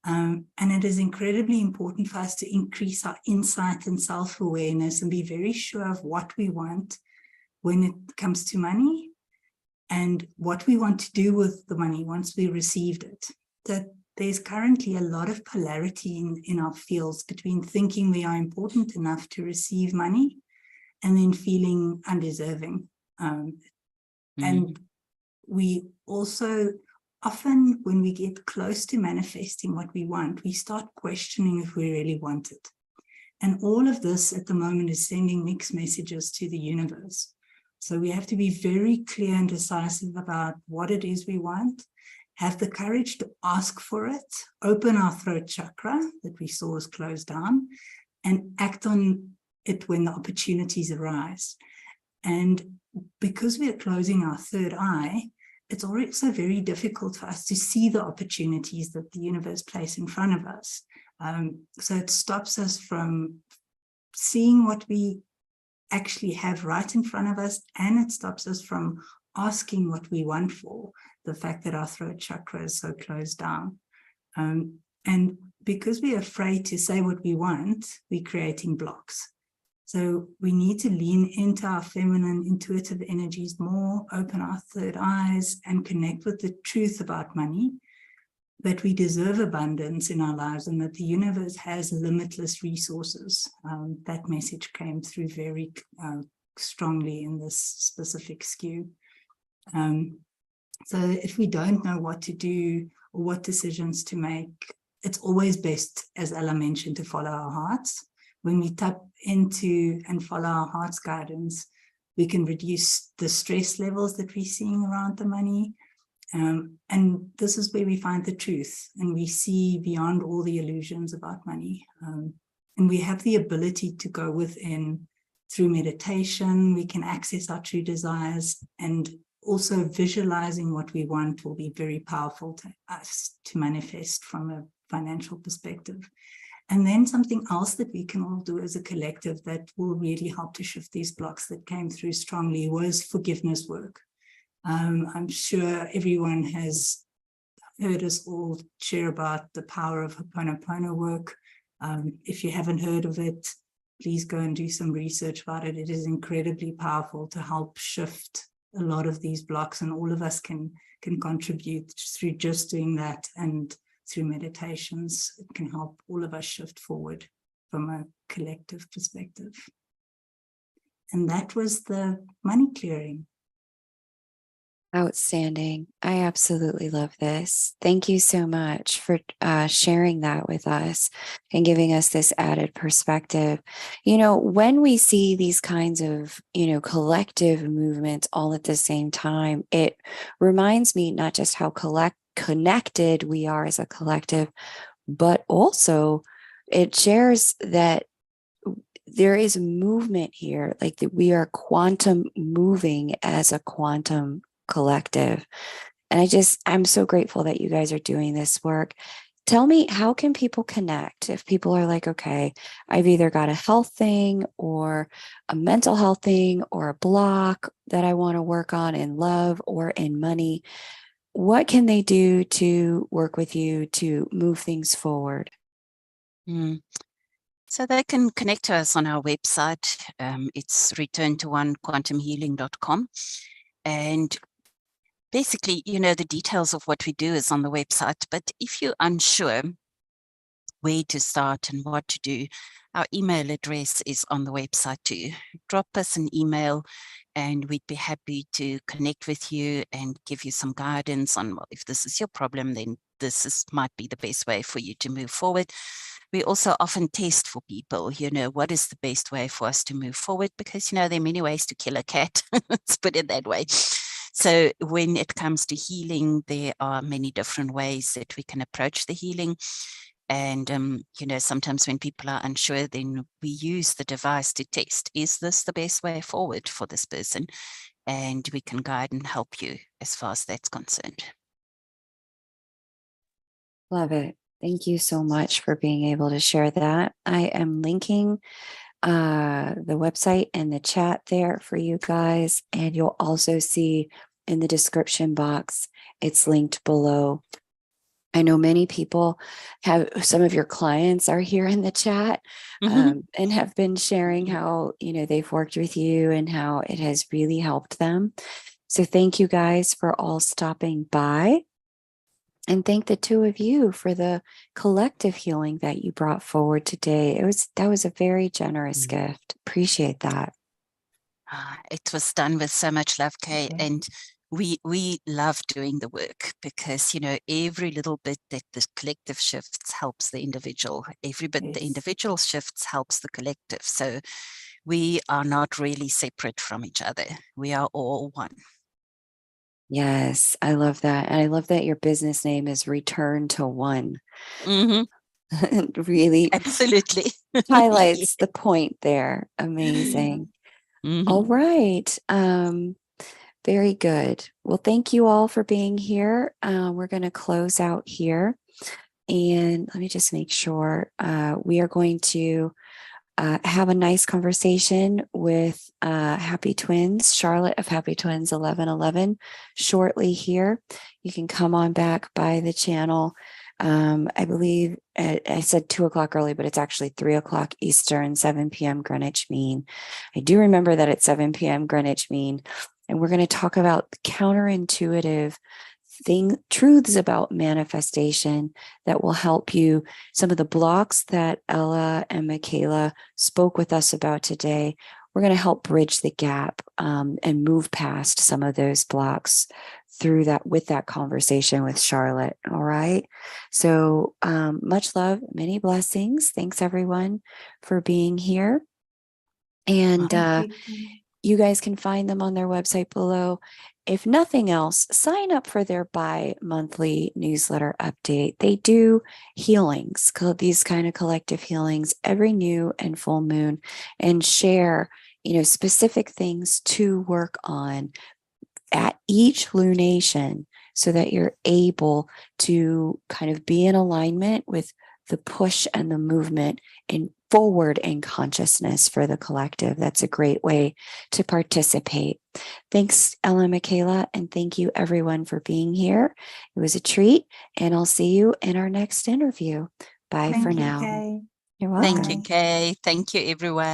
And it is incredibly important for us to increase our insight and self-awareness and be very sure of what we want when it comes to money and what we want to do with the money once we received it. That there's currently a lot of polarity in our fields between thinking we are important enough to receive money and then feeling undeserving. And we also often, when we get close to manifesting what we want, we start questioning if we really want it. And all of this at the moment is sending mixed messages to the universe. So we have to be very clear and decisive about what it is we want, have the courage to ask for it, open our throat chakra that we saw was closed down, and act on it when the opportunities arise. And because we are closing our third eye, it's also very difficult for us to see the opportunities that the universe places in front of us. So it stops us from seeing what we actually have right in front of us, and it stops us from asking what we want for, the fact that our throat chakra is so closed down. And because we're afraid to say what we want, we're creating blocks. So we need to lean into our feminine intuitive energies more, open our third eyes, and connect with the truth about money, that we deserve abundance in our lives and that the universe has limitless resources. That message came through very strongly in this specific SCIO. So if we don't know what to do or what decisions to make, it's always best, as Ella mentioned, to follow our hearts. When we tap into and follow our heart's guidance, we can reduce the stress levels that we're seeing around the money, And this is where we find the truth, and we see beyond all the illusions about money. And we have the ability to go within through meditation. We can access our true desires, and also visualizing what we want will be very powerful to us to manifest from a financial perspective. And then something else that we can all do as a collective that will really help to shift these blocks that came through strongly was forgiveness work. I'm sure everyone has heard us all share about the power of Ho'oponopono work. If you haven't heard of it, please go and do some research about it. It is incredibly powerful to help shift a lot of these blocks, and all of us can contribute through just doing that, and through meditations. It can help all of us shift forward from a collective perspective. And that was the money clearing. Outstanding. I absolutely love this. Thank you so much for sharing that with us and giving us this added perspective. You know, when we see these kinds of, collective movements all at the same time, it reminds me not just how connected we are as a collective, but also it shares that there is movement here, like that we are quantum moving as a quantum collective. And I'm so grateful that you guys are doing this work. Tell me, how can people connect if people are like, okay, I've either got a health thing or a mental health thing or a block that I want to work on in love or in money? What can they do to work with you to move things forward? So they can connect to us on our website. It's returnto1quantumhealing.com. And basically, the details of what we do is on the website. But if you're unsure where to start and what to do, our email address is on the website too. Drop us an email and we'd be happy to connect with you and give you some guidance on, well, if this is your problem, then might be the best way for you to move forward. We also often test for people, what is the best way for us to move forward? Because, there are many ways to kill a cat, let's put it that way. So when it comes to healing, there are many different ways that we can approach the healing. And, sometimes when people are unsure, then we use the device to test, is this the best way forward for this person? And we can guide and help you as far as that's concerned. Love it. Thank you so much for being able to share that. I am linking the website and the chat there for you guys. And you'll also see in the description box, it's linked below. I know many people some of your clients are here in the chat and have been sharing how, they've worked with you and how it has really helped them. So thank you guys for all stopping by. And thank the two of you for the collective healing that you brought forward today. That was a very generous gift. Appreciate that. It was done with so much love, Kay, and we love doing the work because, every little bit that the collective shifts helps the individual. Every bit the individual shifts helps the collective. So we are not really separate from each other. We are all one. Yes, I love that. And I love that your business name is Return to One. Really absolutely highlights the point there. Amazing. All right. Very good. Well, thank you all for being here. We're going to close out here. And let me just make sure we are going to have a nice conversation with Happy Twins, Charlotte of Happy Twins 1111, shortly here. You can come on back by the channel. I believe I said 2 o'clock early, but it's actually 3 o'clock Eastern, 7 p.m. Greenwich Mean. I do remember that it's 7 p.m. Greenwich Mean. And we're going to talk about counterintuitive truths about manifestation that will help you. Some of the blocks that Ella and Mikayla spoke with us about today, we're going to help bridge the gap and move past some of those blocks through that with that conversation with Charlotte. All right. So much love, many blessings. Thanks everyone for being here. And You guys can find them on their website below. If nothing else, sign up for their bi-monthly newsletter update. They do healings, these kind of collective healings every new and full moon, and share, specific things to work on at each lunation so that you're able to kind of be in alignment with the push and the movement in forward in consciousness for the collective. That's a great way to participate. Thanks, Ella and Mikayla, and thank you everyone for being here. It was a treat, and I'll see you in our next interview. Bye Thank for you, now. Kay. You're welcome. Thank you, Kay. Thank you, everyone.